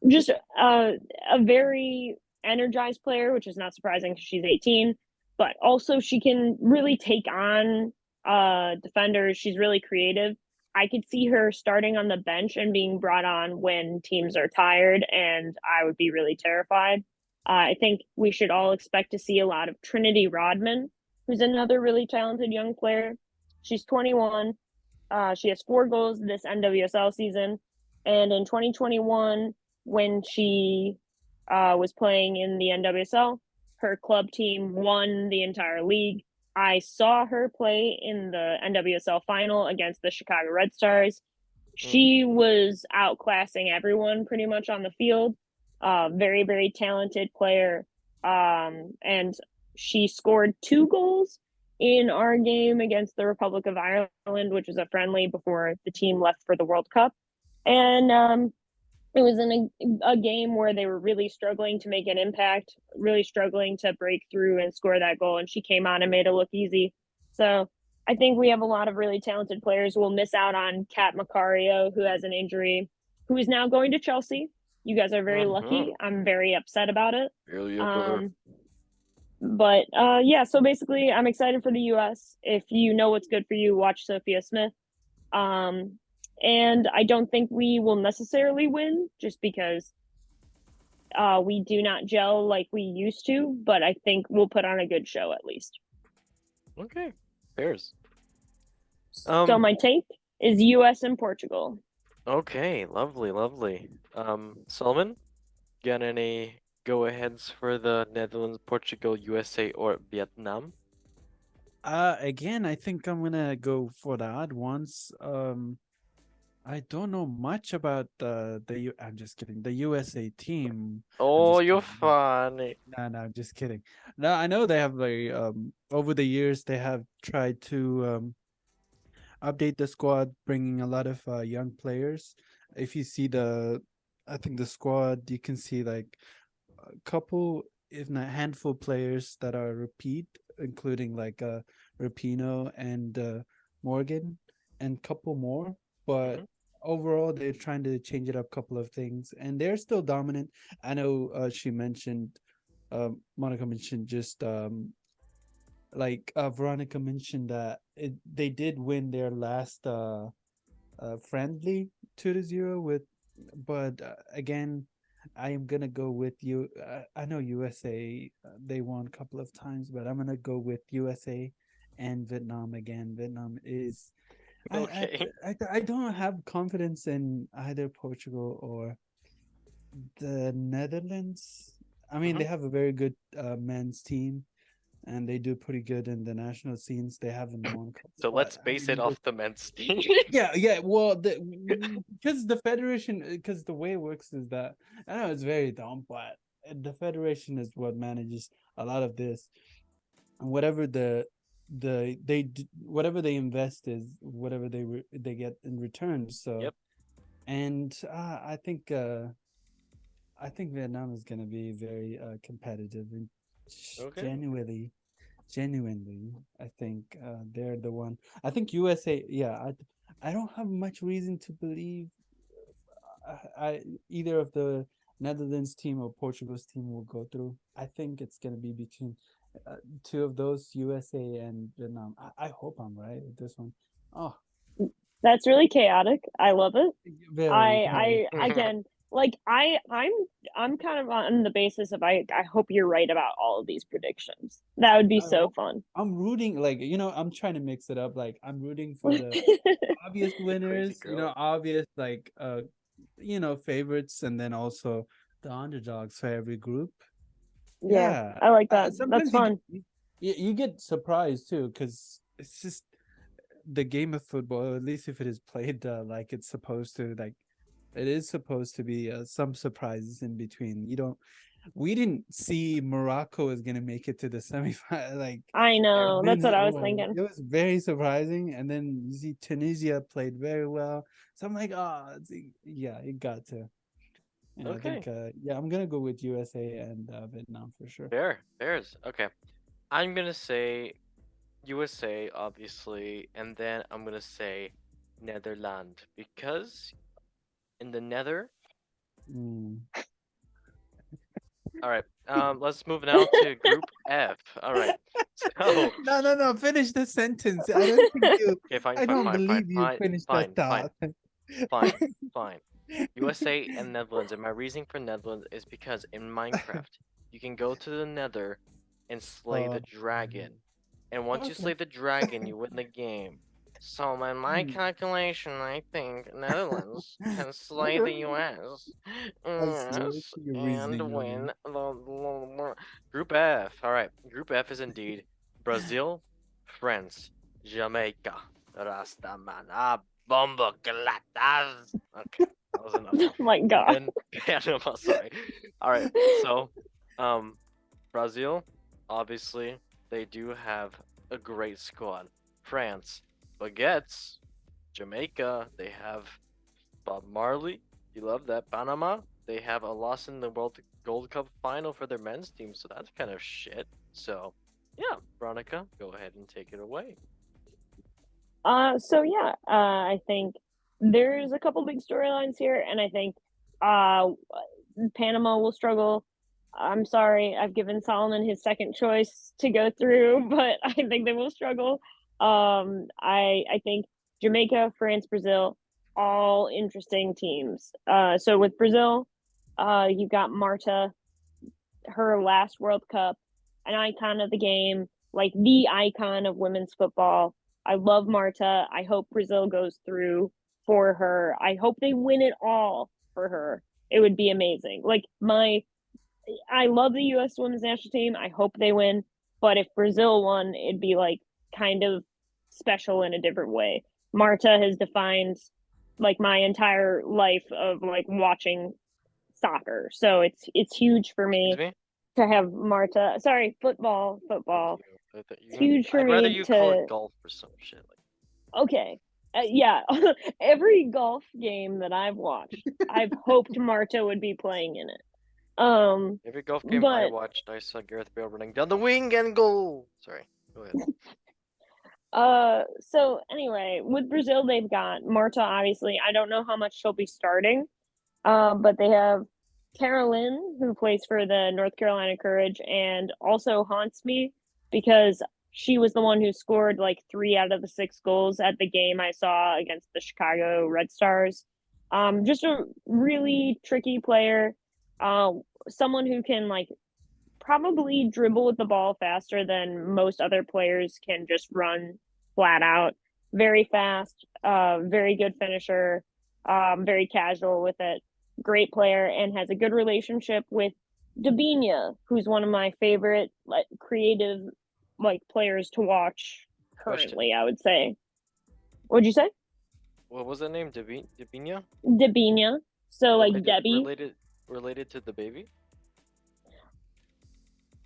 Just a very energized player, which is not surprising because she's 18. But also she can really take on defenders. She's really creative. I could see her starting on the bench and being brought on when teams are tired, and I would be really terrified. I think we should all expect to see a lot of Trinity Rodman, who's another really talented young player. She's 21. She has 4 goals this NWSL season. And in 2021, when she was playing in the NWSL. Her club team won the entire league. I saw her play in the NWSL final against the Chicago Red Stars. She was outclassing everyone pretty much on the field. Very, very talented player. And she scored 2 goals in our game against the Republic of Ireland, which was a friendly before the team left for the World Cup. And it was in a game where they were really struggling to make an impact, really struggling to break through and score that goal. And she came on and made it look easy. So I think we have a lot of really talented players. We'll miss out on Kat Macario, who has an injury, who is now going to Chelsea. You guys are very lucky. I'm very upset about it. But yeah, so basically, I'm excited for the U.S. If you know what's good for you, watch Sophia Smith. And I don't think we will necessarily win just because we do not gel like we used to, but I think we'll put on a good show at least. Okay, Bears. So my take is US and Portugal. Okay, lovely. Solomon, got any go-aheads for the Netherlands, Portugal, USA, or Vietnam? Again, I think I'm gonna go for the odd ones. I don't know much about I'm just kidding. The USA team. Oh, just you're kidding. funny. No, I'm just kidding. No, I know they have like over the years they have tried to update the squad, bringing a lot of young players. If you see I think the squad, you can see like a couple, if not handful, players that are repeat, including like Rapino and Morgan, and couple more. But overall, they're trying to change it up a couple of things, and they're still dominant. I know she mentioned, Monica mentioned just like Veronica mentioned that they did win their last friendly 2-0 with, but again, I am gonna go with you. I know USA they won a couple of times, but I'm gonna go with USA and Vietnam again. Vietnam is Okay. I don't have confidence in either Portugal or the Netherlands. I mean, they have a very good men's team, and they do pretty good in the national scenes. They haven't won. So let's base it off the men's team. Yeah. Well, because the federation, because the way it works is that I know it's very dumb, but the federation is what manages a lot of this, and whatever whatever they invest is whatever they get in return. So, Yep. and I think Vietnam is going to be very competitive and Okay. genuinely, I think they're the one. I think USA. Yeah, I don't have much reason to believe I either of the Netherlands team or Portugal's team will go through. I think it's going to be between two of those, USA and Vietnam. I hope I'm right with this one. Oh, That's really chaotic. I love it. very. I again, like I'm kind of on the basis of I hope you're right about all of these predictions. That would be so fun. I'm rooting, like, I'm trying to mix it up. Like, I'm rooting for the obvious winners, girl. obvious like favorites, and then also the underdogs for every group. Yeah, I like that. That's Sometimes fun. you get surprised too, because it's just the game of football. At least if it is played like it's supposed to, like it is supposed to be some surprises in between. We didn't see Morocco is gonna make it to the semifinal. Like, I know. That's what I was thinking. It was very surprising, and then you see Tunisia played very well. So I'm like, yeah, it got to. And Okay. I think, I'm gonna go with USA and Vietnam for sure. Bears. Okay. I'm gonna say USA, obviously, and then I'm gonna say Netherlands because in the Nether. All right. Let's move now to Group F. All right. So. No. Finish the sentence. I don't think you. Okay, fine. I don't believe you finished that thought. Fine. USA and Netherlands. And my reasoning for Netherlands is because in Minecraft, you can go to the Nether and slay the dragon. And once you slay the dragon, you win the game. So, in my calculation, I think Netherlands can slay the US. Yes, your and reasoning, win Logan. the Group F. All right, Group F is indeed Brazil, France, Jamaica, Rastamana, Bombo Clatas. Okay, that was enough. Oh my And god. then Panama. Sorry. All right, so Brazil, obviously, they do have a great squad. France, Baguettes, Jamaica, they have Bob Marley. You love that. Panama, they have a loss in the World Gold Cup final for their men's team, so that's kind of shit. So, yeah, Veronica, go ahead and take it away. So yeah, I think there's a couple big storylines here, and I think Panama will struggle. I'm sorry, I've given Solomon his second choice to go through, but I think they will struggle. I think Jamaica, France, Brazil, all interesting teams. So with Brazil, you've got Marta, her last World Cup, an icon of the game, like the icon of women's football. I love Marta. I hope Brazil goes through for her. I hope they win it all for her. It would be amazing. I love the U.S. women's national team. I hope they win. But if Brazil won, it'd be like kind of special in a different way. Marta has defined like my entire life of like watching soccer. So it's huge for Excuse me me? to have Marta. Sorry, football. Thank you. It's huge for I'd rather me you call to. it golf or some shit. Okay, yeah. Every golf game that I've watched, I've hoped Marta would be playing in it. Every golf game I But watched, I saw Gareth Bale running down the wing and goal. Sorry, go ahead. so anyway, with Brazil, they've got Marta. Obviously, I don't know how much she'll be starting. But they have Carolyn, who plays for the North Carolina Courage and also haunts me because she was the one who scored like 3 out of the 6 goals at the game I saw against the Chicago Red Stars. Just a really tricky player. Uh, Someone who can like probably dribble with the ball faster than most other players can just run flat out. Very fast, very good finisher, very casual with it. Great player and has a good relationship with Dabinia, who's one of my favorite like creative like players to watch Question. currently, I would say. What'd you say? What was that name? Dabinia? Dabinia. So like Debbie. Related to the baby?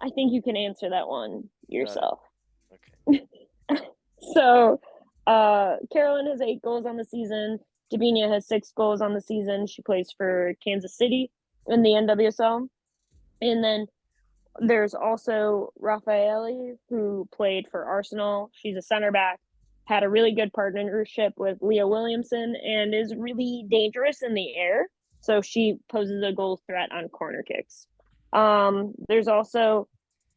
I think you can answer that one yourself. Okay. So, Carolyn has 8 goals on the season. Dabinia has 6 goals on the season. She plays for Kansas City in the NWSL. And then there's also Raffaele, who played for Arsenal. She's a center back, had a really good partnership with Leah Williamson, and is really dangerous in the air. So she poses a goal threat on corner kicks. There's also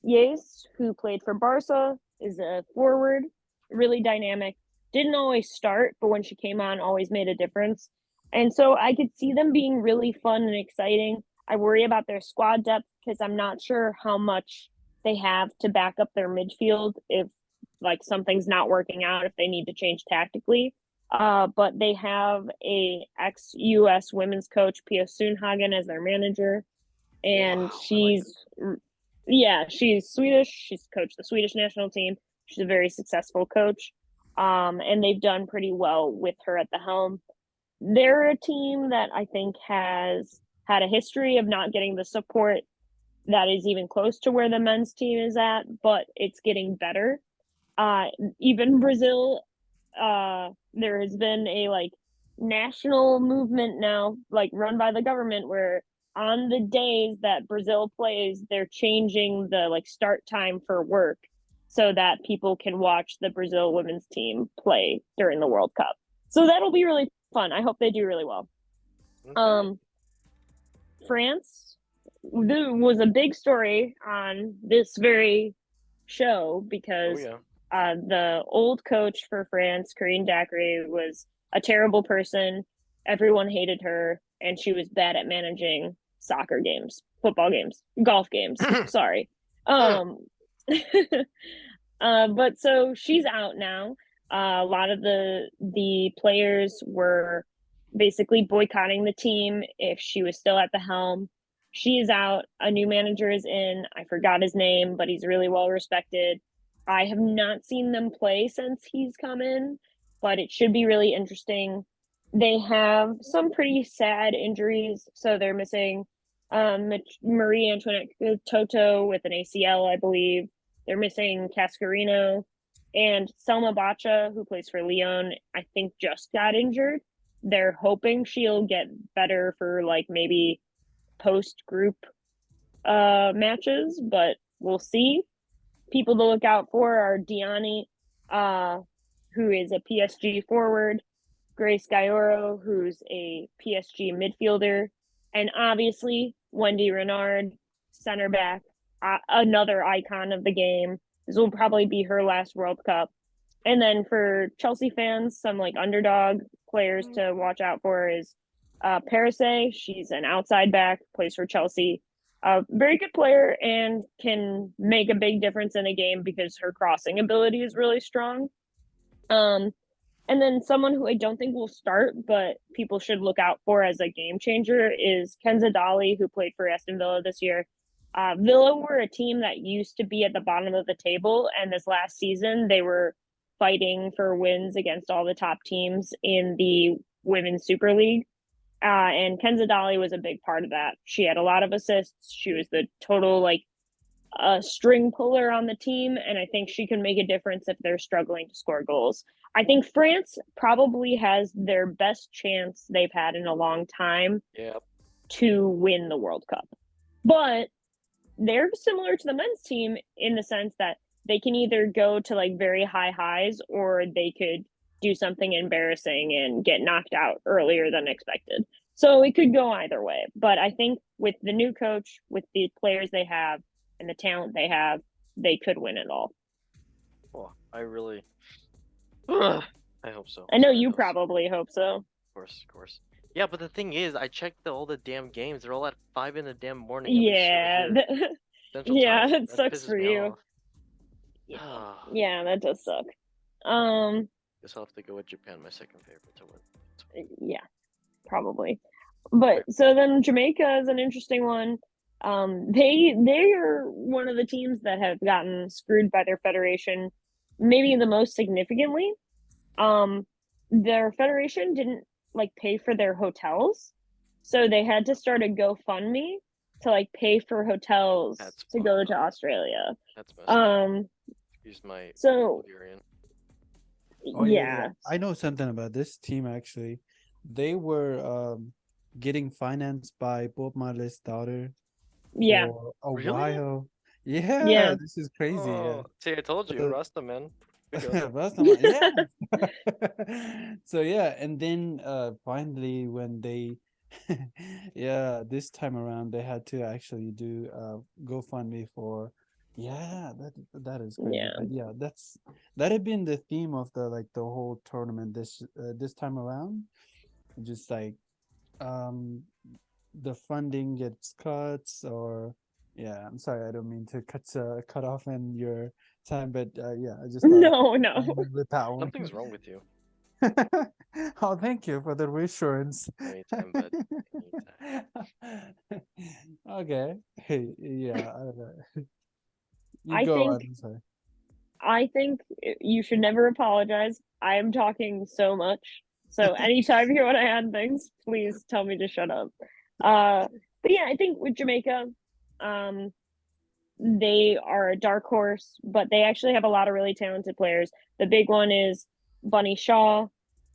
Yes, who played for Barca, is a forward, really dynamic. Didn't always start, but when she came on, always made a difference. And so I could see them being really fun and exciting. I worry about their squad depth because I'm not sure how much they have to back up their midfield if like something's not working out, if they need to change tactically. But they have a ex-US women's coach, Pia Sundhagen, as their manager, and she's Swedish. She's coached the Swedish national team. She's a very successful coach. And they've done pretty well with her at the helm. They're a team that I think has had a history of not getting the support that is even close to where the men's team is at, but it's getting better. Even Brazil, there has been a like national movement now, like run by the government, where on the days that Brazil plays, they're changing the like start time for work so that people can watch the Brazil women's team play during the World Cup. So that'll be really fun. I hope they do really well. Okay. France, there was a big story on this very show because the old coach for France, Corinne Dacre, was a terrible person. Everyone hated her, and she was bad at managing soccer games, football games, golf games. Sorry. But so she's out now. A lot of the players were basically boycotting the team if she was still at the helm. She is out. A new manager is in. I forgot his name, but he's really well respected. I have not seen them play since he's come in, but it should be really interesting. They have some pretty sad injuries, so they're missing Marie Antoinette Toto with an ACL, I believe. They're missing Cascarino, and Selma Bacha, who plays for Lyon, I think just got injured. They're hoping she'll get better for like maybe post group matches, but we'll see. People to look out for are Diani, who is a PSG forward, Grace Gaioro, who's a PSG midfielder, and obviously Wendy Renard, center back, another icon of the game. This will probably be her last World Cup. And then for Chelsea fans, some like underdog players to watch out for is Parise. She's an outside back, plays for Chelsea. Very good player and can make a big difference in a game because her crossing ability is really strong. And then someone who I don't think will start, but people should look out for as a game changer is Kenza Dali, who played for Aston Villa this year. Villa were a team that used to be at the bottom of the table, and this last season they were fighting for wins against all the top teams in the Women's Super League. And Kenza Dali was a big part of that. She had a lot of assists. She was the total like string puller on the team, and I think she can make a difference if they're struggling to score goals. I think France probably has their best chance they've had in a long time to win the World Cup. But they're similar to the men's team in the sense that they can either go to like very high highs or they could do something embarrassing and get knocked out earlier than expected. So it could go either way. But I think with the new coach, with the players they have and the talent they have, they could win it all. Well, I really, I hope so. I know you probably hope so. Of course. Yeah, but the thing is, I checked all the damn games. They're all at 5 in the damn morning. Yeah. Yeah, time. it sucks for you. Yeah, that does suck. Guess I'll have to go with Japan, my second favorite to win. Yeah, probably. But so then Jamaica is an interesting one. They are one of the teams that have gotten screwed by their federation, maybe the most significantly. Their federation didn't like pay for their hotels, so they had to start a GoFundMe to like pay for hotels to go to Australia. That's messed up. Excuse my Bulgarian. Oh, yeah. I know something about this team actually. They were getting financed by Bob Marley's daughter. Yeah. For a Really? while. Yeah, this is crazy. Oh, see, I told you, Rasta, man. Rastaman, yeah. So yeah, and then finally when they this time around they had to actually do GoFundMe for that is crazy. Yeah. But yeah, that had been the theme of the whole tournament this time around. Just like the funding gets cut, or I'm sorry, I don't mean to cut off in your time, but I just no with that one. Something's wrong with you. Oh, thank you for the reassurance. Anytime, bud. Anytime. Okay. Hey, yeah. I think you should never apologize. I am talking so much. So anytime you want to add things, please tell me to shut up. But yeah, I think with Jamaica, they are a dark horse, but they actually have a lot of really talented players. The big one is Bunny Shaw,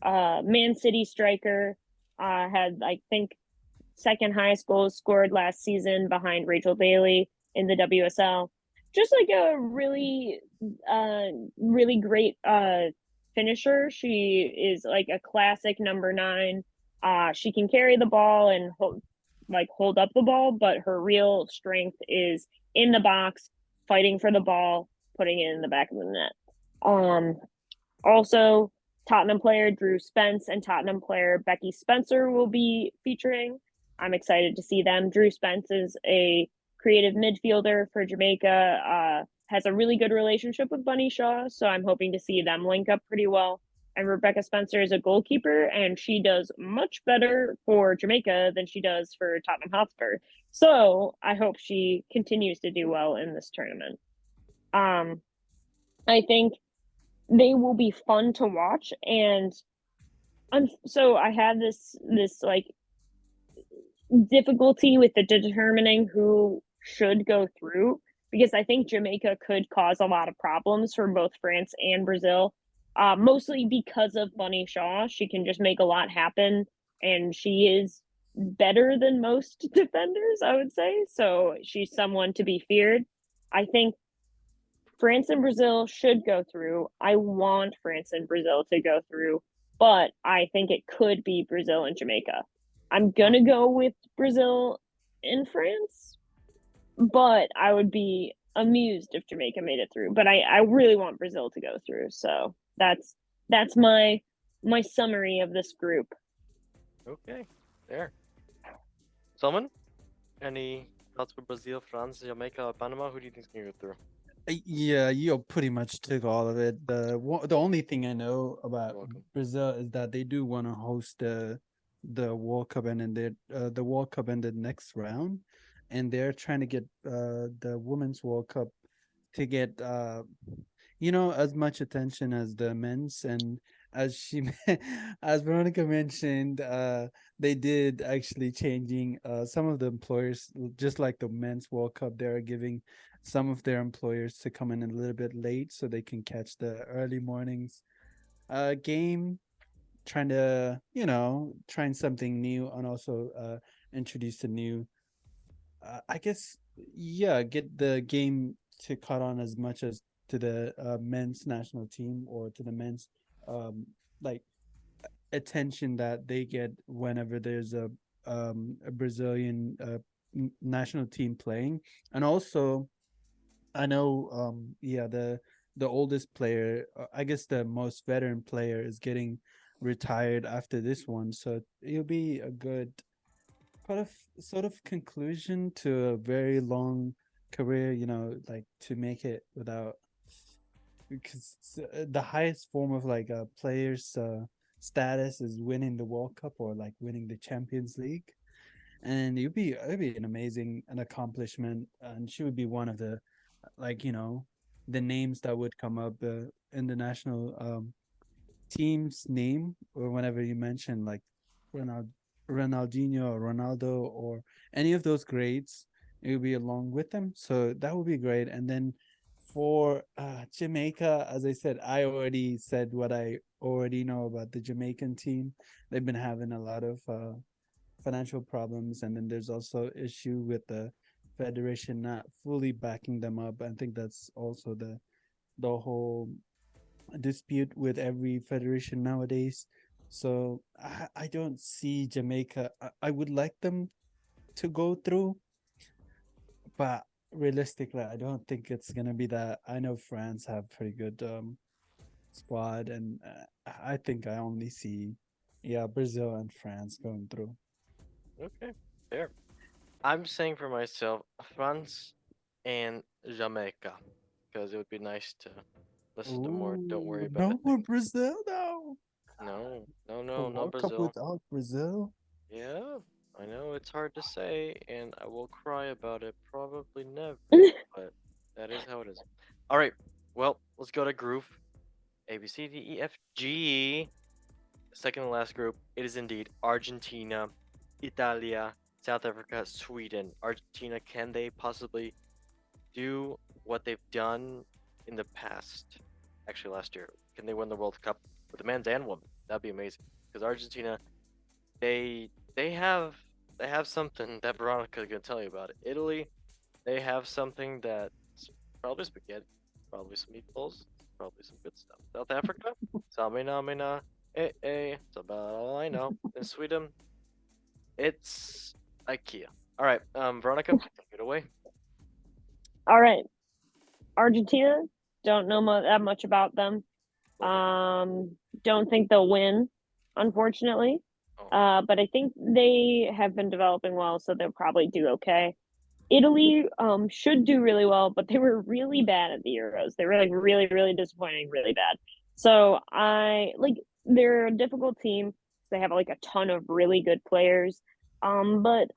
Man City striker, had I think second highest goals scored last season behind Rachel Bailey in the WSL. Just like a really great finisher. She is like a classic number 9. She can carry the ball and hold up the ball, but her real strength is in the box, fighting for the ball, putting it in the back of the net. Also, Tottenham player Drew Spence and Tottenham player Becky Spencer will be featuring. I'm excited to see them. Drew Spence is a creative midfielder for Jamaica, has a really good relationship with Bunny Shaw, so I'm hoping to see them link up pretty well. And Rebecca Spencer is a goalkeeper, and she does much better for Jamaica than she does for Tottenham Hotspur. So I hope she continues to do well in this tournament. I think they will be fun to watch, and so I have this like difficulty with the determining who should go through, because I think Jamaica could cause a lot of problems for both France and Brazil. Mostly because of Bunny Shaw. She can just make a lot happen, and she is better than most defenders, I would say. So she's someone to be feared. I think France and Brazil should go through. I want France and Brazil to go through, but I think it could be Brazil and Jamaica. I'm going to go with Brazil and France, but I would be amused if Jamaica made it through. But I really want Brazil to go through. So that's my summary of this group. Okay, there. Salman, any thoughts for Brazil, France, Jamaica, or Panama? Who do you think's gonna go through? Yeah, you pretty much took all of it. The only thing I know about welcome. Brazil is that they do want to host the World Cup, and then the World Cup in the next round, and they're trying to get the Women's World Cup to get as much attention as the men's. And as as Veronica mentioned, they did actually changing some of the employers, just like the Men's World Cup, they're giving some of their employers to come in a little bit late so they can catch the early mornings game, trying to trying something new, and also introduce a new I guess, get the game to caught on as much as to the men's national team, or to the men's like attention that they get whenever there's a Brazilian national team playing. And also, I know the oldest player, I guess the most veteran player, is getting retired after this one, so it'll be a good sort of conclusion to a very long career, like to make it without, because the highest form of like a player's status is winning the World Cup, or like winning the Champions League. And it'd be an accomplishment, and she would be one of the, like, the names that would come up in the national team's name, or whenever you mention like Ronaldinho or Ronaldo or any of those greats, it would be along with them. So that would be great. And then for Jamaica, as I said, I already said what I already know about the Jamaican team. They've been having a lot of financial problems, and then there's also issue with the federation not fully backing them up. I think that's also the whole dispute with every federation nowadays. So I don't see Jamaica. I would like them to go through, but realistically, I don't think it's gonna be that. I know France have pretty good squad, and I think I only see Brazil and France going through. Okay, fair. I'm saying for myself, France and Jamaica, because it would be nice to listen to more. Don't worry about No it. more Brazil, no. No, no, The no, not World Cup Brazil. without Brazil. Yeah, I know it's hard to say, and I will cry about it probably never, but that is how it is. All right, well, let's go to group A, B, C, D, E, F, G. Second to last group, it is indeed Argentina, Italia, South Africa, Sweden. Argentina, can they possibly do what they've done in the past? Actually, last year, can they win the World Cup with the men's and women? That'd be amazing. Because Argentina, they have something that Veronica can tell you about it. Italy, they have something that's probably spaghetti, probably some meatballs, probably some good stuff. South Africa, samina mina, it's about all I know. In Sweden, it's IKEA. All right, Veronica, take it away. All right. Argentina, don't know that much about them. Don't think they'll win, unfortunately. Oh. But I think they have been developing well, so they'll probably do okay. Italy should do really well, but they were really bad at the Euros. They were like really, really disappointing, really bad. So they're a difficult team. They have like a ton of really good players. But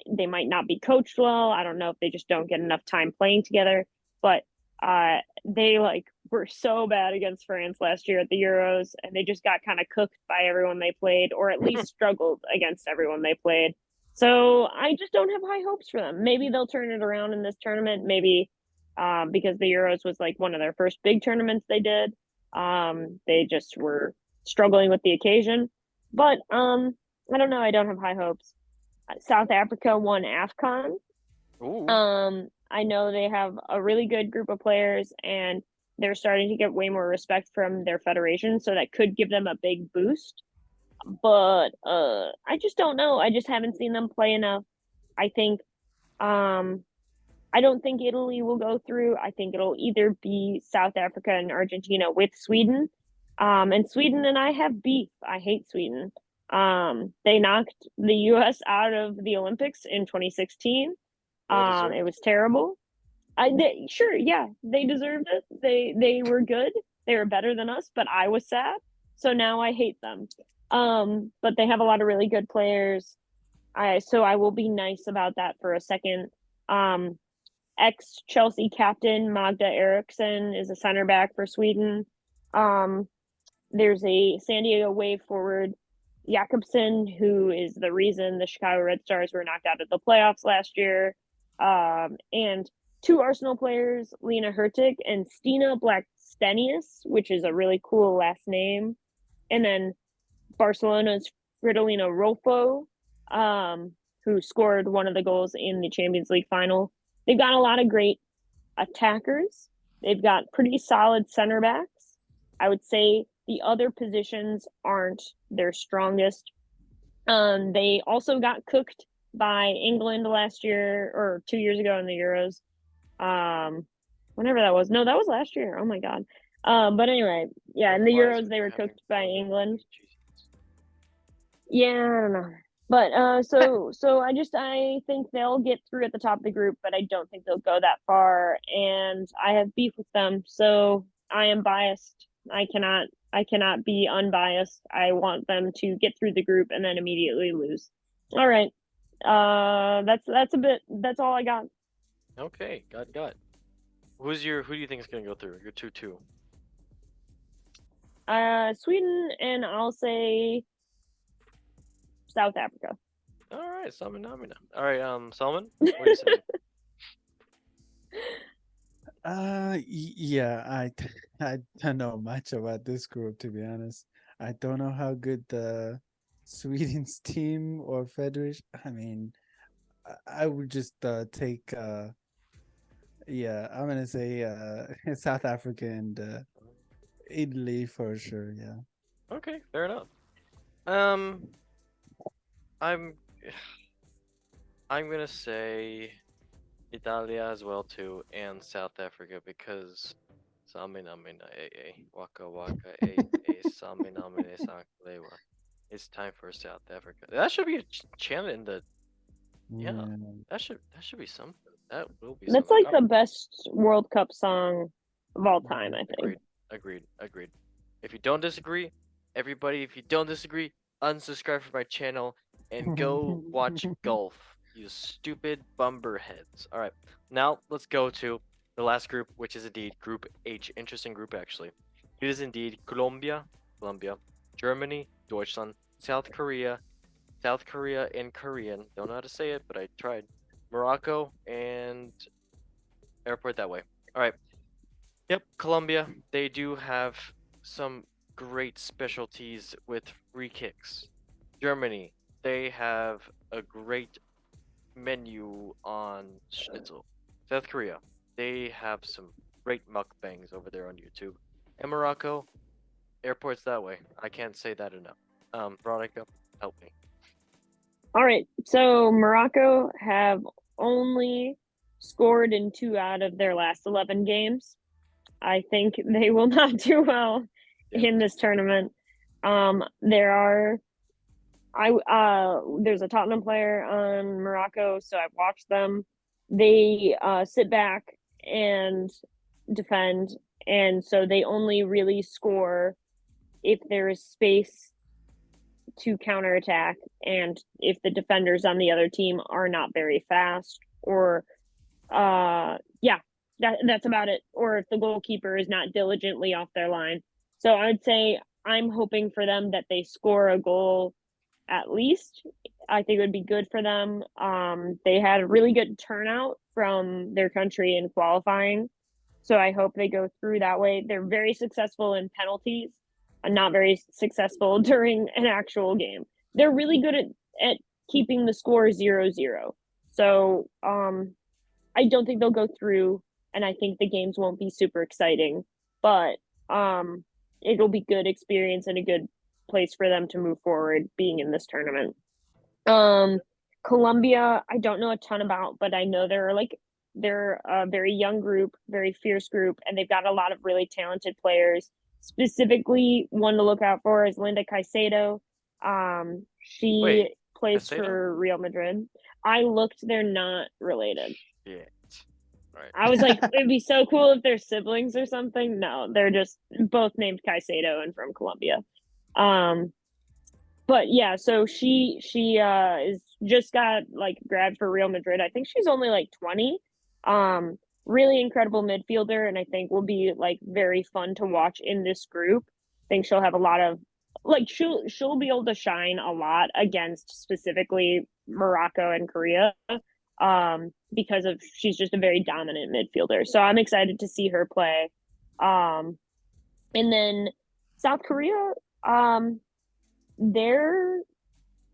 they might not be coached well. I don't know if they just don't get enough time playing together. But they like were so bad against France last year at the Euros, and they just got kind of cooked by everyone they played, or at least struggled against everyone they played. So I just don't have high hopes for them. Maybe they'll turn it around in this tournament. Maybe because the Euros was like one of their first big tournaments they did. They just were struggling with the occasion. But I don't know. I don't have high hopes. South Africa won AFCON. Ooh. I know they have a really good group of players, and they're starting to get way more respect from their federation, so that could give them a big boost. But I just don't know. I just haven't seen them play enough. I think I don't think Italy will go through. I think it'll either be South Africa and Argentina with Sweden. And Sweden and I have beef. I hate Sweden. They knocked the US out of the Olympics in 2016. It was terrible. Sure, yeah, they deserved it. They were good. They were better than us, but I was sad. So now I hate them. But they have a lot of really good players. So I will be nice about that for a second. Ex Chelsea captain Magda Eriksson is a center back for Sweden. There's a San Diego Wave forward, Jakobsen, who is the reason the Chicago Red Stars were knocked out of the playoffs last year. And two Arsenal players, Lena Hurtig and Stina Blackstenius, which is a really cool last name. And then Barcelona's Fridolina Rolfo, who scored one of the goals in the Champions League final. They've got a lot of great attackers. They've got pretty solid center backs. I would say the other positions aren't their strongest. They also got cooked by England last year or 2 years ago in the Euros. Whenever that was. No, that was last year. Oh my god. But anyway, yeah, in the Euros they were cooked by England. Yeah, I don't know. But so I think they'll get through at the top of the group, but I don't think they'll go that far, and I have beef with them, so I am biased. I cannot be unbiased. I want them to get through the group and then immediately lose. All right. That's all I got. Okay, got. Who do you think is gonna go through? Your 2-2. Sweden, and I'll say South Africa. All right, Salman Namina. All right, Salman, what do you say? Yeah, I don't know much about this group, to be honest. I don't know how good the Sweden's team or federation. I mean, I would just take yeah, I'm gonna say South Africa and Italy for sure. Yeah. Okay, fair enough. I'm gonna say Italia as well too, and South Africa because Samina Waka Waka Samina Sanklewa. It's time for South Africa. That should be a chant in the yeah. That should be something. That will be. That's something. like the best World Cup song of all time, I think. Agreed. If you don't disagree, everybody, if you don't disagree, unsubscribe from my channel and go watch golf. You stupid bumberheads. All right, now let's go to the last group, which is indeed Group H. Interesting group, actually. It is indeed Colombia, Germany, Deutschland, South Korea in Korean. Don't know how to say it, but I tried. Morocco and airport that way. All right. Yep, Colombia. They do have some great specialties with free kicks. Germany. They have a great menu on schnitzel. South Korea. They have some great mukbangs over there on YouTube. And Morocco. Airports that way. I can't say that enough. Veronica, help me. All right. So Morocco have only scored in 2 out of their last 11 games. I think they will not do well in this tournament. There's a Tottenham player on Morocco, so I've watched them. they sit back and defend, and so they only really score if there is space to counterattack and if the defenders on the other team are not very fast, or yeah, that's about it, or if the goalkeeper is not diligently off their line. So I would say I'm hoping for them that they score a goal at least. I think it would be good for them. They had a really good turnout from their country in qualifying, so I hope they go through that way. They're very successful in penalties and not very successful during an actual game. They're really good at keeping the score 0-0. So I don't think they'll go through, and I think the games won't be super exciting, but it'll be good experience and a good place for them to move forward being in this tournament. Colombia, I don't know a ton about, but I know they're a very young group, very fierce group, and they've got a lot of really talented players. Specifically, one to look out for is Linda Caicedo. She Wait, plays Caicedo? for Real Madrid. I looked; they're not related. Yeah. Right. I was like, it'd be so cool if they're siblings or something. No, they're just both named Caicedo and from Colombia. But yeah, so she is just got like grabbed for Real Madrid. I think she's only like 20. Really incredible midfielder, and I think will be like very fun to watch in this group. I think she'll have a lot of like she'll be able to shine a lot against specifically Morocco and Korea. Because of she's just a very dominant midfielder. So I'm excited to see her play. And then South Korea, they're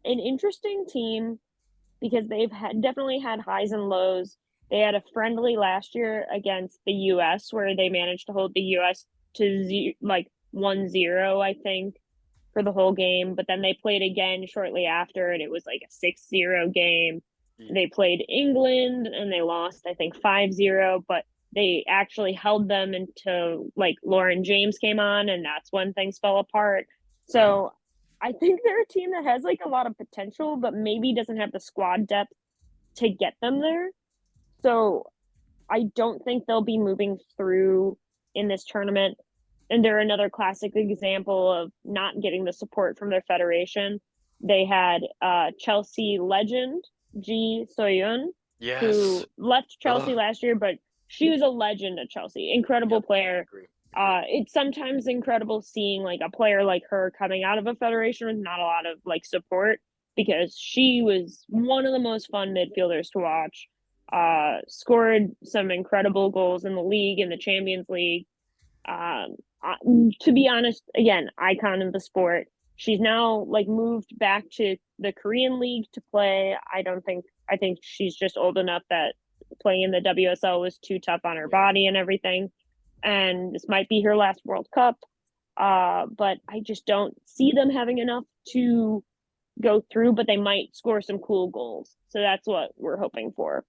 an interesting team because they've definitely had highs and lows. They had a friendly last year against the U.S. where they managed to hold the U.S. to 1-0, I think, for the whole game. But then they played again shortly after, and it was like a 6-0 game. They played England and they lost, I think, 5-0, but they actually held them until like Lauren James came on, and that's when things fell apart. So I think they're a team that has like a lot of potential, but maybe doesn't have the squad depth to get them there. So I don't think they'll be moving through in this tournament. And they're another classic example of not getting the support from their federation. They had Chelsea legend Ji Soyun, Yes. who left Chelsea Ugh. last year, but she was a legend at Chelsea. Incredible Yep, player. agree. It's sometimes incredible seeing like a player like her coming out of a federation with not a lot of like support, because she was one of the most fun midfielders to watch. Scored some incredible goals in the league, in the Champions League. To be honest, again, icon of the sport. She's now like moved back to the Korean League to play. I think she's just old enough that playing in the WSL was too tough on her body and everything. And this might be her last World Cup. But I just don't see them having enough to go through, but they might score some cool goals. So that's what we're hoping for.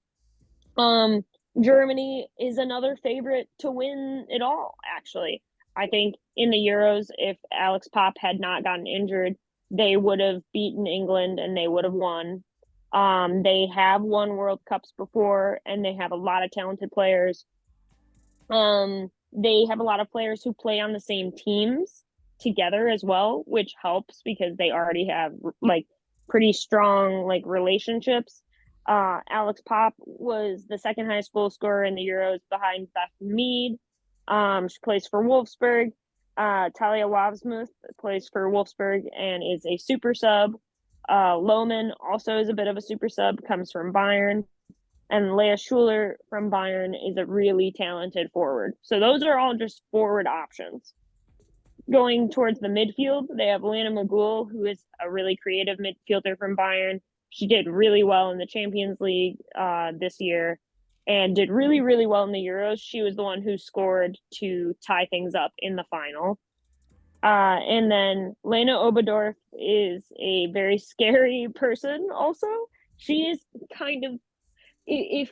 Germany is another favorite to win it all, actually. I think in the Euros, if Alex Pop had not gotten injured, they would have beaten England and they would have won. They have won World Cups before, and they have a lot of talented players. They have a lot of players who play on the same teams together as well, which helps because they already have like pretty strong like relationships. Alex Pop was the second highest goal scorer in the Euros behind Beth Mead. She plays for Wolfsburg. Talia Wavsmuth plays for Wolfsburg and is a super sub. Lohman also is a bit of a super sub, comes from Bayern. And Leah Schuler from Bayern is a really talented forward. So those are all just forward options. Going towards the midfield, they have Lana Magul, who is a really creative midfielder from Bayern. She did really well in the Champions League this year and did really, really well in the Euros. She was the one who scored to tie things up in the final. And then Lena Oberdorf is a very scary person also. She is kind of, if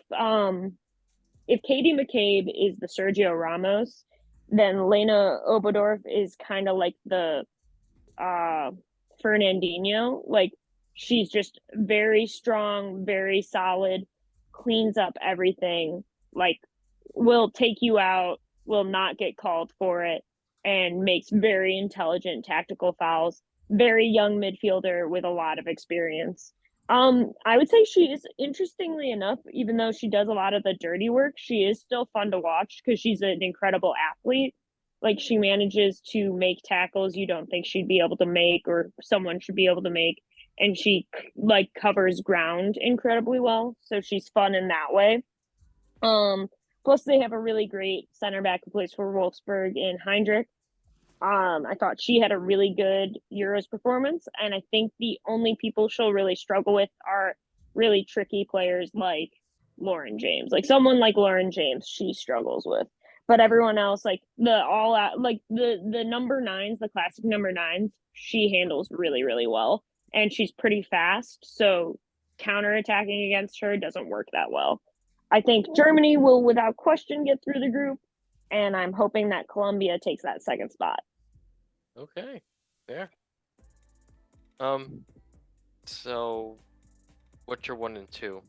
Katie McCabe is the Sergio Ramos, then Lena Oberdorf is kind of like the Fernandinho. Like, she's just very strong, very solid, cleans up everything, like will take you out, will not get called for it, and makes very intelligent tactical fouls. Very young midfielder with a lot of experience. I would say she is, interestingly enough, even though she does a lot of the dirty work, she is still fun to watch because she's an incredible athlete. Like she manages to make tackles you don't think she'd be able to make or someone should be able to make, and she like covers ground incredibly well. So she's fun in that way. Plus they have a really great center back who plays for Wolfsburg in Heinrich. I thought she had a really good Euros performance, and I think the only people she'll really struggle with are really tricky players like Lauren James. Like someone like Lauren James, she struggles with. But everyone else, like the all out, like the number nines, the classic number nines, she handles really, really well, and she's pretty fast. So counterattacking against her doesn't work that well. I think Germany will, without question, get through the group, and I'm hoping that Colombia takes that second spot. Okay, fair. So what's your 1 and 2?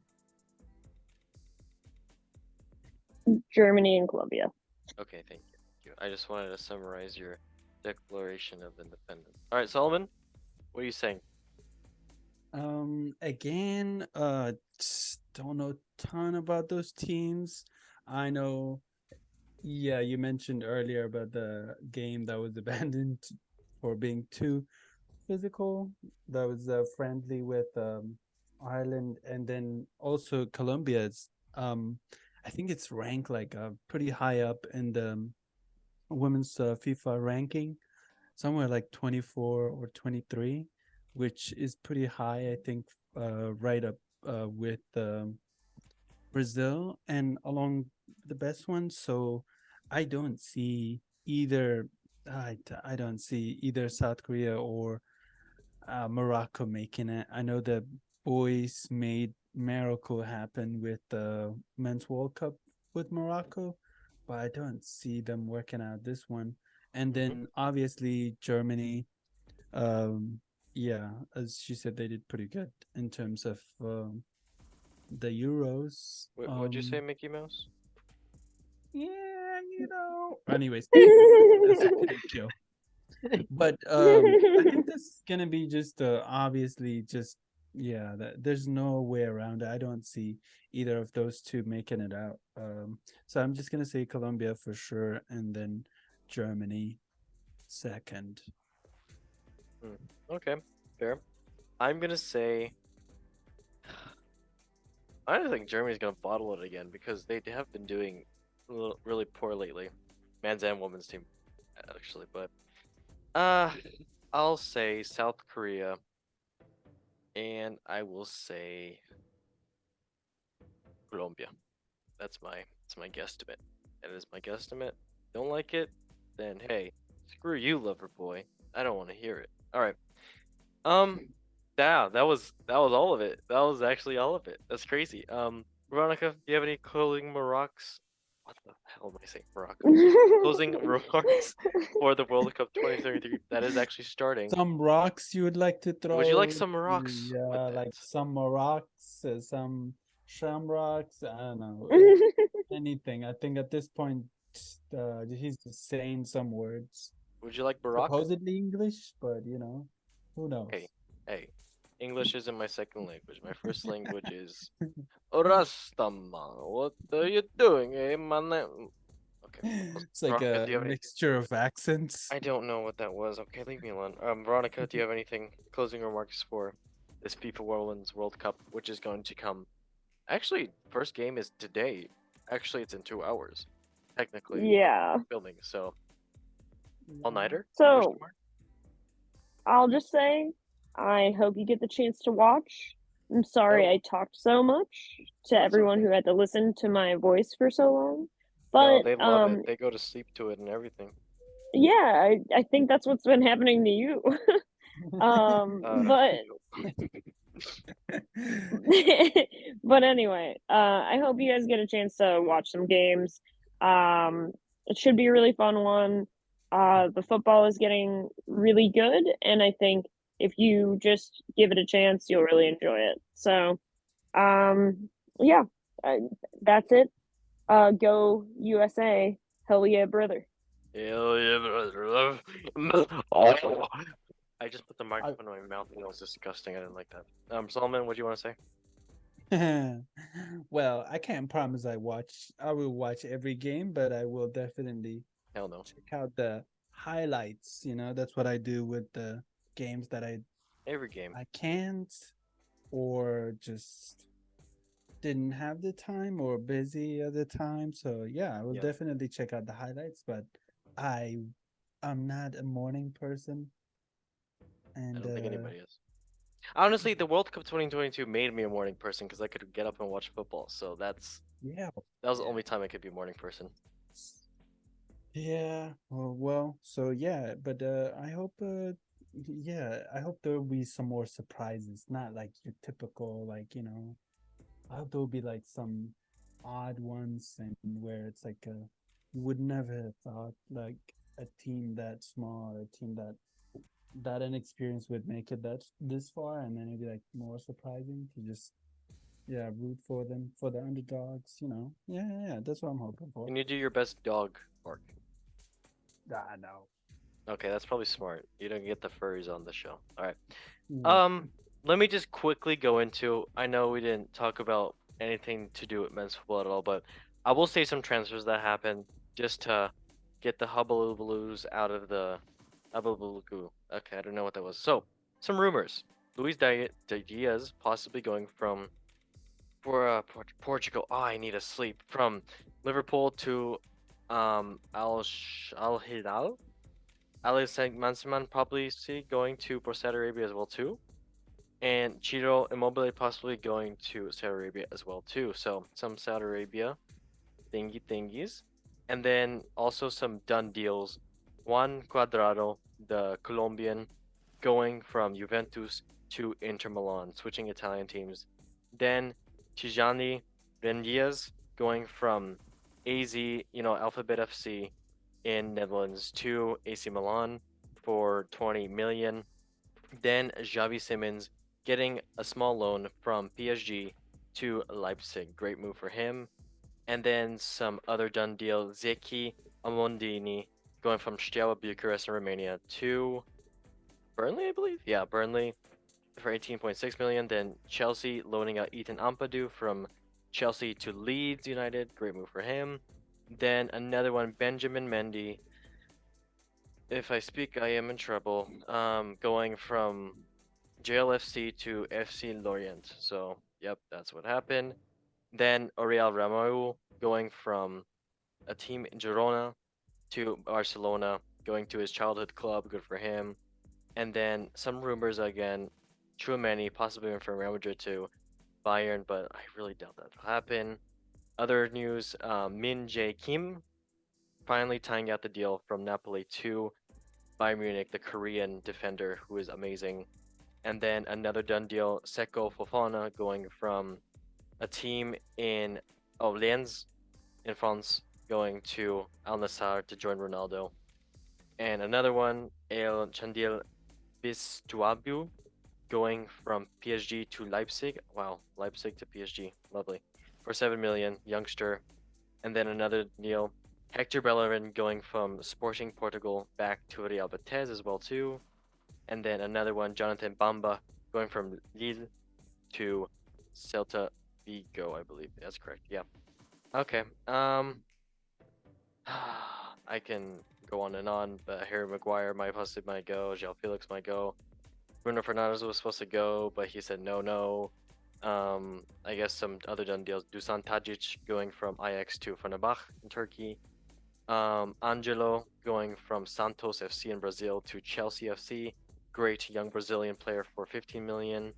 Germany and Colombia. Okay, thank you. I just wanted to summarize your Declaration of Independence. All right, Solomon, what are you saying? Again, don't know a ton about those teams. I know, yeah, you mentioned earlier about the game that was abandoned for being too physical. That was friendly with Ireland, and then also Colombia's. I think it's ranked like pretty high up in the women's FIFA ranking, somewhere like 24 or 23, which is pretty high. I think right up with Brazil and along the best ones. So I don't see either. I don't see either South Korea or Morocco making it. I know the boys made miracle happen with the men's World Cup with Morocco, but I don't see them working out this one. And then obviously Germany, yeah, as she said, they did pretty good in terms of the Euros. What'd you say, Mickey Mouse? Yeah, you know. Anyways, that's a good joke. But I think this is gonna be just obviously just yeah. There's no way around it. I don't see either of those two making it out. So I'm just gonna say Colombia for sure, and then Germany second. Okay, fair. I'm gonna say I don't think Germany's gonna bottle it again because they have been doing really poor lately, men's and women's team, actually. But I'll say South Korea, and I will say Colombia. That's my guesstimate. That is my guesstimate. Don't like it? Then hey, screw you, lover boy. I don't want to hear it. All right. Yeah, that was all of it. That was actually all of it. That's crazy. Veronica, do you have any closing remarks? What the hell am I saying, Morocco? Closing remarks for the World Cup 2033 that is actually starting. Some rocks you would like to throw? Would you like some rocks? Yeah, like some rocks, some shamrocks. I don't know. Anything. I think at this point, he's just saying some words. Would you like Barack? Supposedly English, but you know, who knows? Hey, English isn't my second language. My first language is Rastaman. What are you doing, man? Okay. It's like Veronica, a mixture of accents. I don't know what that was. Okay, leave me alone. Veronica, do you have anything closing remarks for this FIFA Women's World Cup, which is going to come? Actually, first game is today. Actually, it's in 2 hours, technically. Yeah. Filming, so all-nighter. So I'll just say, I hope you get the chance to watch. I'm sorry I talked so much to everyone who had to listen to my voice for so long. But no, they love it. They go to sleep to it and everything. Yeah, I think that's what's been happening to you. But but anyway, I hope you guys get a chance to watch some games. It should be a really fun one. The football is getting really good, and I think if you just give it a chance, you'll really enjoy it. So, yeah, That's it. Go USA. Hell yeah, brother. Hell yeah, brother. Oh. I just put the microphone in my mouth and it was disgusting. I didn't like that. Solomon, what do you want to say? Well, I can't promise I will watch every game, but I will definitely Hell no. check out the highlights. That's what I do with the games that Every game. I can't or just didn't have the time or busy at the time. So yeah, I will Yeah. definitely check out the highlights, but I'm not a morning person. I And don't think anybody is. Honestly, the World Cup 2022 made me a morning person because I could get up and watch football. So that yeah, was the yeah. only time I could be a morning person. Yeah, well, so yeah, but I hope yeah, I hope there will be some more surprises, not like your typical I hope there will be like some odd ones and where it's like you would never have thought like a team that small, a team that inexperienced would make it this far, and then it'd be like more surprising to just root for them, for the underdogs. Yeah, that's what I'm hoping for. Can you do your best dog bark? No. Okay, that's probably smart. You don't get the furries on the show. All right. Mm. Let me just quickly go into. I know we didn't talk about anything to do with men's football at all, but I will say some transfers that happened just to get the hubbub out of the hubbubaloo. Okay, I don't know what that was. So, some rumors. Luis Diaz possibly going from Portugal. Oh, I need a sleep. From Liverpool to Al Hilal. Alex Manseman probably see going to Saudi Arabia as well too. And Chiro Immobile possibly going to Saudi Arabia as well too. So some Saudi Arabia thingies. And then also some done deals. Juan Cuadrado, the Colombian, going from Juventus to Inter Milan, switching Italian teams. Then Tijani Rendias going from AZ, Alphabet FC in Netherlands to AC Milan for 20 million. Then Xavi Simons getting a small loan from PSG to Leipzig. Great move for him. And then some other done deal. Zeki Amondini going from Steaua Bucharest in Romania to Burnley, I believe. Yeah, Burnley for 18.6 million. Then Chelsea loaning out Ethan Ampadu from Chelsea to Leeds United. Great move for him. Then another one, Benjamin Mendy. If I speak, I am in trouble. Going from JLFC to FC Lorient. So, yep, that's what happened. Then Oriol Romeu going from a team in Girona to Barcelona, going to his childhood club. Good for him. And then some rumors again. Tchouameni possibly from Real Madrid to Bayern, but I really doubt that will happen. Other news: Min Jae Kim finally tying out the deal from Napoli to Bayern Munich, the Korean defender who is amazing. And then another done deal: Seko Fofana going from a team in Lens in France, going to Al Nassr to join Ronaldo. And another one, El Chandil Bistuabu going from PSG to Leipzig. Wow, Leipzig to PSG, lovely. For 7 million, youngster. And then another deal, Hector Bellerin going from Sporting Portugal back to Real Betis as well too. And then another one, Jonathan Bamba going from Lille to Celta Vigo, I believe. That's correct. Yeah. Okay. I can go on and on, but Harry Maguire might go. João Felix might go. Bruno Fernandes was supposed to go, but he said no. I guess some other done deals. Dusan Tadic going from Ajax to Fenerbahce in Turkey. Angelo going from Santos FC in Brazil to Chelsea FC. Great young Brazilian player for 15 million.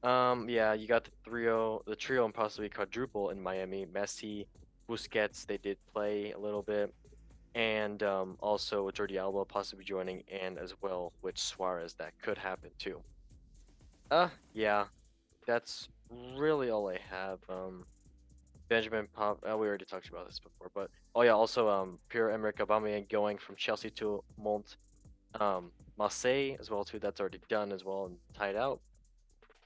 Yeah, you got the trio and possibly quadruple in Miami. Messi, Busquets, they did play a little bit. And also Jordi Alba possibly joining, and as well with Suarez, that could happen too. Yeah, that's really all I have. Benjamin Pop, we already talked about this before, but oh yeah, also Pierre-Emerick Aubameyang going from Chelsea to Marseille as well too. That's already done as well and tied out.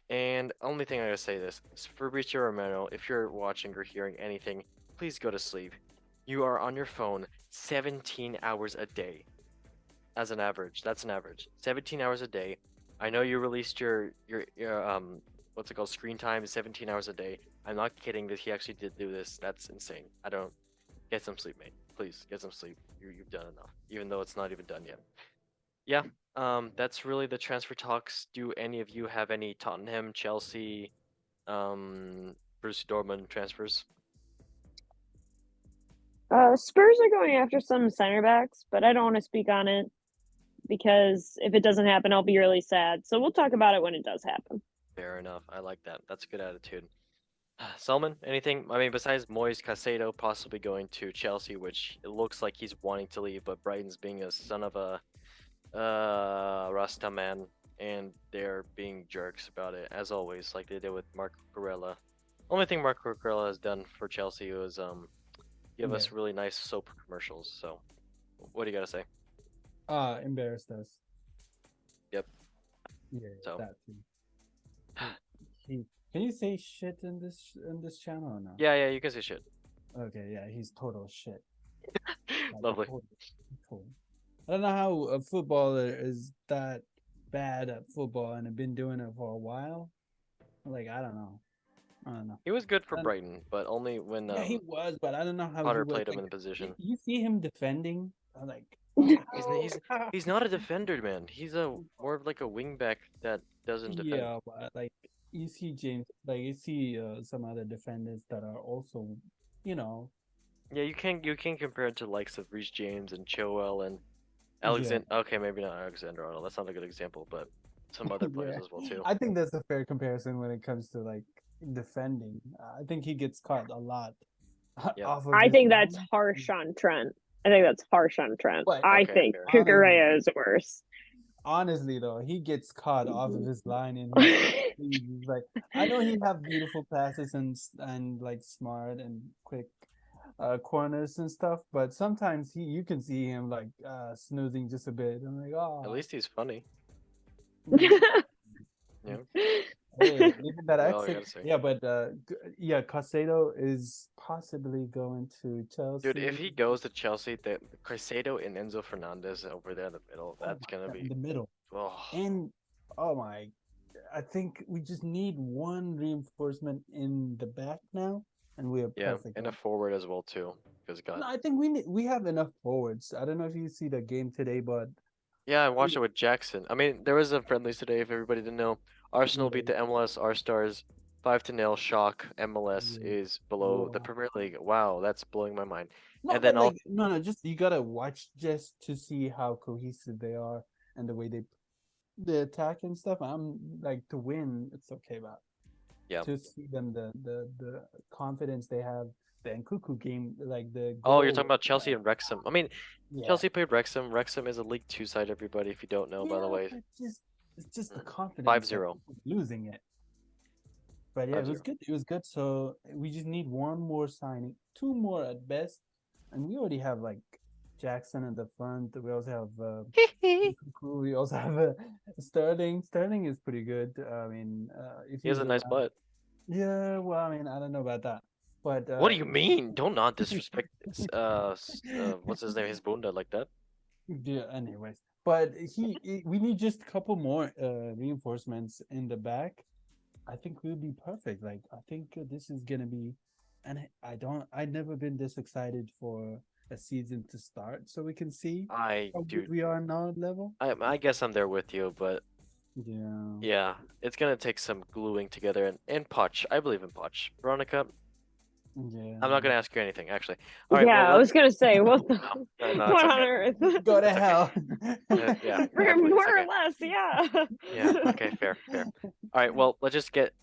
And only thing I gotta say this is Fabrizio Romano, if you're watching or hearing anything, please go to sleep. You are on your phone 17 hours a day as an average. That's an average. 17 hours a day. I know you released your what's it called, screen time is 17 hours a day. I'm not kidding that he actually did do this. That's insane. I don't get some sleep, mate. Please get some sleep. You've done enough, even though it's not even done yet. Yeah, that's really the transfer talks. Do any of you have any Tottenham, Chelsea, Bruce Dortmund transfers? Spurs are going after some center backs, but I don't want to speak on it because if it doesn't happen, I'll be really sad. So we'll talk about it when it does happen. Fair enough. I like that. That's a good attitude. Salman, anything? I mean, besides Moise Caicedo possibly going to Chelsea, which it looks like he's wanting to leave, but Brighton's being a son of a Rasta man, and they're being jerks about it, as always, like they did with Marco Cucurella. Only thing Marco Cucurella has done for Chelsea was give us Yeah. really nice soap commercials. So, what do you gotta say? Embarrassed us. Yep. Yeah, So. that too. Can you say shit in this channel or no? Yeah, you can say shit. Okay, yeah, he's total shit. Like, Lovely. total. I don't know how a footballer is that bad at football and have been doing it for a while. Like, I don't know. He was good for And- Brighton, but only when Yeah, he was, but I don't know how Potter he was. played him in Like, the position. you see him defending, I'm like, He's not a defender, man. He's a more of like a wing back that doesn't defend. yeah, but like you see James, like you see some other defenders that are also, you know, Yeah, you can't compare it to likes of Reece James and Chilwell and Alexander. Okay, maybe not Alexander Arnold. That's not a good example, but some other players Yeah. as well too. I think that's a fair comparison when it comes to like defending. I think he gets caught a lot. Yeah. Off of I his think that's line. harsh on Trent. I think that's harsh on Trent. But- I Okay, think fair. Cucurella is worse. Honestly, though, he gets caught off of his line, and he's like, I know he have beautiful passes and like smart and quick corners and stuff, but sometimes you can see him like snoozing just a bit. I'm like, oh, At least he's funny. Yeah. Hey, leaving that Well, I accent. gotta say. Yeah, but yeah, Caicedo is possibly going to Chelsea. Dude, if he goes to Chelsea, the Caicedo and Enzo Fernandez over there in the middle, Oh that's my gonna God, be. in the middle. Oh, And oh my, I think we just need one reinforcement in the back now, and we are yeah, perfect. and a forward as well too. Because God. No, I think we have enough forwards. I don't know if you see the game today, but Yeah, I watched it with Jackson. I mean, there was a friendlies today. If everybody didn't know, Arsenal beat the MLS R Stars 5-0. Shock. MLS Yeah. is below the Wow. Premier League. Wow, that's blowing my mind. no, And but then like no, just you gotta watch just to see how cohesive they are and the way they attack and stuff. I'm like to win, it's okay, but Yeah. to see them the confidence they have, the Nkuku game, like the Oh, you're goal, talking about Chelsea and Wrexham. I mean, yeah. Chelsea played Wrexham. Wrexham is a League 2 side, everybody, if you don't know, by the Yeah, way. but it's just the confidence. 5-0. that losing it. But yeah, it was 5-0. good. It was good. So we just need one more signing, two more at best, and we already have like Jackson in the front. We also have Nkuku. We also have Sterling. Sterling is pretty good. I mean, if He has a he's nice around- butt. Yeah, well, I mean, I don't know about that, but What do you mean? Don't not disrespect what's his name, his bunda like that. Yeah, anyways, but we need just a couple more reinforcements in the back. I think we'll be perfect. Like I think this is gonna be, and I've never been this excited for a season to start, so we can see how good Dude, we are now at level. I guess I'm there with you, but Yeah. yeah, it's gonna take some gluing together and Poch. I believe in Poch. Veronica, Yeah. I'm not gonna ask you anything, actually. All right, yeah, well, I was gonna say what the no, what it's on okay. earth? Go to It's okay. hell. Yeah, More definitely, it's or okay. less, yeah. Yeah, okay, fair. All right, well, let's just get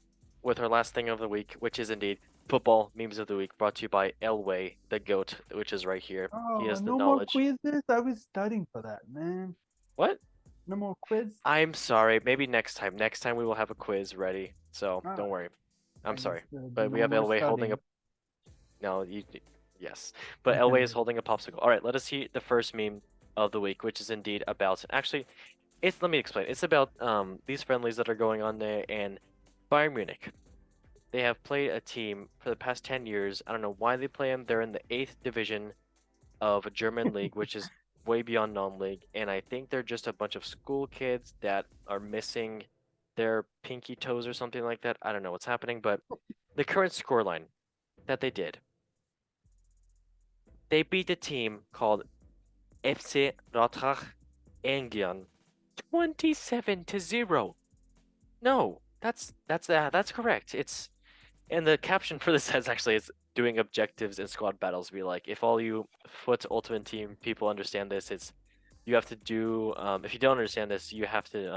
with our last thing of the week, which is indeed football memes of the week, brought to you by Elway, the goat, which is right here. He has the no knowledge. more quizzes. I was studying for that, man. What? No more quiz. I'm sorry. Maybe next time. Next time we will have a quiz ready. So Ah, don't worry. I'm sorry. Just, But we no have more Elway holding a. studying. No, yes. But Elway is holding a popsicle. All right, let us see the first meme of the week, which is indeed about. Actually, let me explain. It's about these friendlies that are going on there, and Bayern Munich. They have played a team for the past 10 years. I don't know why they play them. They're in the 8th division of a German league, which is way beyond non-league. And I think they're just a bunch of school kids that are missing their pinky toes or something like that. I don't know what's happening, but the current scoreline that they did, they beat a team called FC Rotterdam England 27-0. No, that's correct. It's and the caption for this says actually it's doing objectives and squad battles. Be like, if all you Foot Ultimate Team people understand this, it's you have to do. If you don't understand this, you have to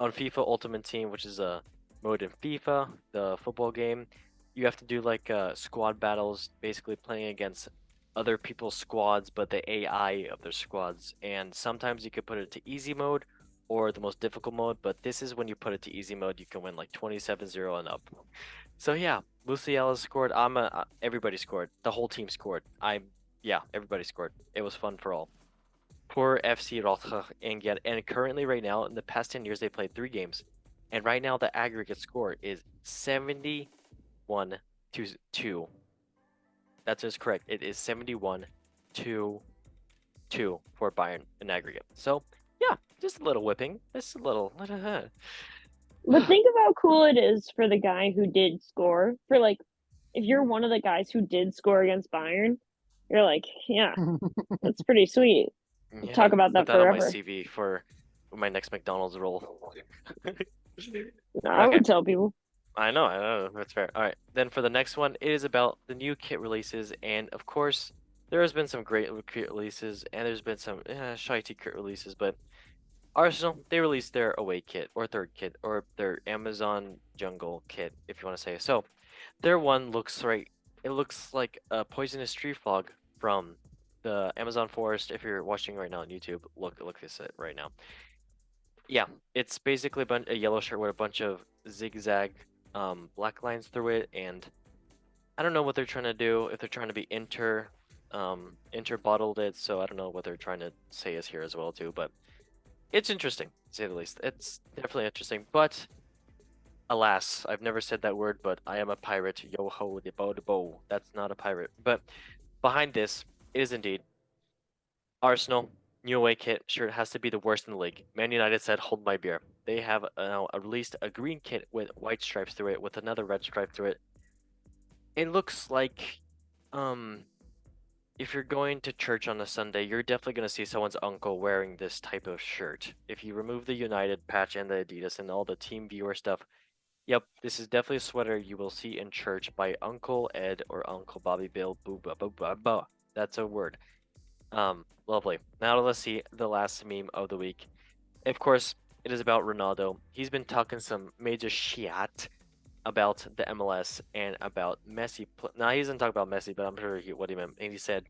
on FIFA Ultimate Team, which is a mode in FIFA, the football game. You have to do like squad battles, basically playing against other people's squads, but the AI of their squads. And sometimes you could put it to easy mode or the most difficult mode, but this is when you put it to easy mode, you can win like 27-0 and up. So yeah, Musiala scored. Everybody scored. The whole team scored. Everybody scored. It was fun for all. Poor FC Rotterdam and currently right now in the past 10 years they played 3 games, and right now the aggregate score is 71-2. That is correct. It is 71-2 for Bayern in aggregate. So yeah, just a little whipping. Just a little. But think of how cool it is for the guy who did score. For like, if you're one of the guys who did score against Bayern, you're like, yeah, that's pretty sweet. Yeah, Talk about that put that on my forever. CV for my next McDonald's role. I would tell people. I know, that's fair. All right, then for the next one, it is about the new kit releases, and of course, there has been some great kit releases, and there's been some shitey kit releases, but Arsenal, they released their away kit, or third kit, or their Amazon Jungle kit, if you want to say. So, their one looks right, it looks like a poisonous tree frog from the Amazon forest. If you're watching right now on YouTube, look this at right now. Yeah, it's basically a yellow shirt with a bunch of zigzag black lines through it, and I don't know what they're trying to do. If they're trying to be bottled it, so I don't know what they're trying to say is here as well too. But it's interesting, to say the least. It's definitely interesting, but alas, I've never said that word, but I am a pirate. Yo ho, de bo de bo. That's not a pirate. But behind this is indeed Arsenal. New away kit, sure, it has to be the worst in the league. Man United said, hold my beer. They have now released a green kit with white stripes through it, with another red stripe through it. It looks like, if you're going to church on a Sunday, you're definitely going to see someone's uncle wearing this type of shirt. If you remove the United patch and the Adidas and all the team viewer stuff, yep, this is definitely a sweater you will see in church by Uncle Ed or Uncle Bobby Bill. Boo, ba, ba, ba, ba. That's a word. Lovely. Now let's see the last meme of the week. Of course, it is about Ronaldo. He's been talking some major shit about the MLS and about Messi. Now he doesn't talk about Messi, but I'm sure what he meant. And he said,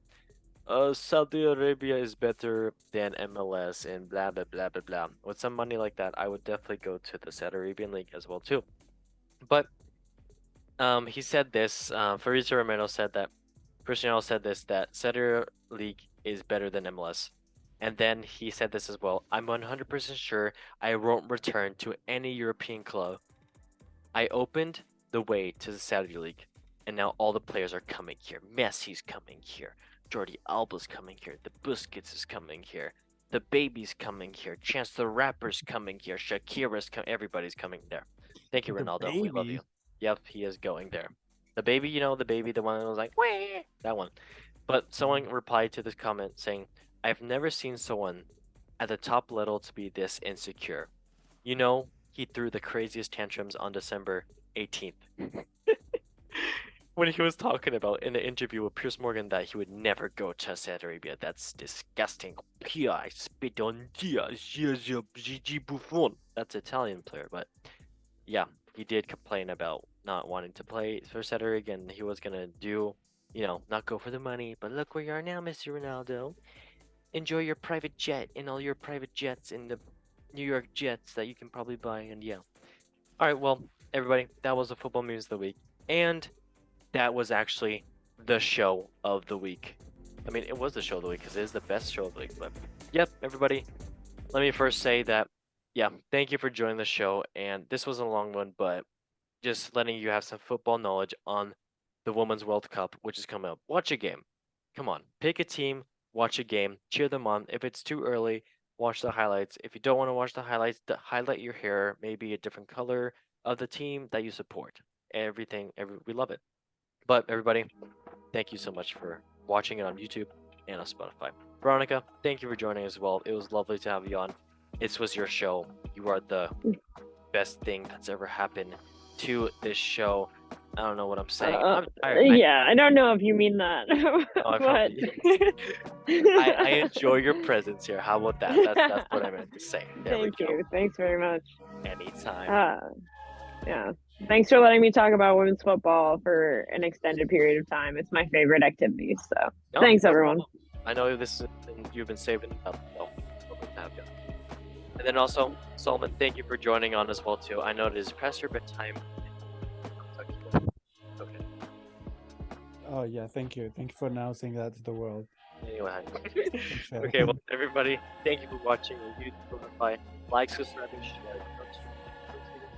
Saudi Arabia is better than MLS and blah blah blah blah blah. With some money like that, I would definitely go to the Saudi Arabian League as well too. But he said this. Fabrizio Romano said that. Cristiano said this, that Saudi League is better than MLS. And then he said this as well. I'm 100% sure I won't return to any European club. I opened the way to the Saudi League, and now all the players are coming here. Messi's coming here. Jordi Alba's coming here. The Busquets is coming here. The Baby's coming here. Chance the Rapper's coming here. Shakira's coming. Everybody's coming there. Thank you, Ronaldo. We love you. Yep, he is going there. The baby, the baby, the one that was like, wah, that one. But someone replied to this comment saying, I've never seen someone at the top level to be this insecure. He threw the craziest tantrums on December 18th. When he was talking about in an interview with Piers Morgan that he would never go to Saudi Arabia. That's disgusting. I spit on Gigi Buffon. That's Italian player, but yeah, he did complain about not wanting to play for Saudi Arabia, and he was gonna do, not go for the money. But look where you are now, Mr. Ronaldo. Enjoy your private jet and all your private jets in the New York Jets that you can probably buy, and yeah. All right, well, everybody, that was the football news of the week, and that was actually the show of the week. I mean, it was the show of the week because it is the best show of the week. But yep, everybody, let me first say that, yeah, thank you for joining the show. And this was a long one, but just letting you have some football knowledge on the Women's World Cup, which is coming up. Watch a game. Come on, pick a team, watch a game, cheer them on. If it's too early, watch the highlights. If you don't want to watch the highlights, highlight your hair, maybe a different color of the team that you support. We love it. But everybody, thank you so much for watching it on YouTube and on Spotify. Veronica, thank you for joining as well. It was lovely to have you on. This was your show. You are the best thing that's ever happened to this show. I don't know what I'm saying. I'm tired. Yeah, I don't know if you mean that. But I enjoy your presence here. How about that? That's what I meant to say. There Thank we go. you. Thanks very much. Anytime. Yeah. Thanks for letting me talk about women's football for an extended period of time. It's my favorite activity. So No, thanks, no everyone. problem. I know this is you've been saving it up, so we're good to have you. And then also, Solomon, thank you for joining on as well too. I know it is past your bedtime. Okay. Oh yeah, thank you for announcing that to the world. Anyway. Thanks for Okay, well, everybody, thank you for watching on YouTube, Spotify. Like, subscribe, and share.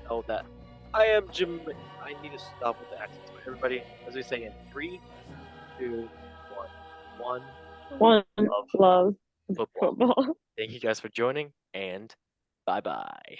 Don't know that I am Jim. I need to stop with the accents. But everybody, as we say in 3, 2, 1. One love Football. football. Thank you guys for joining, and bye bye.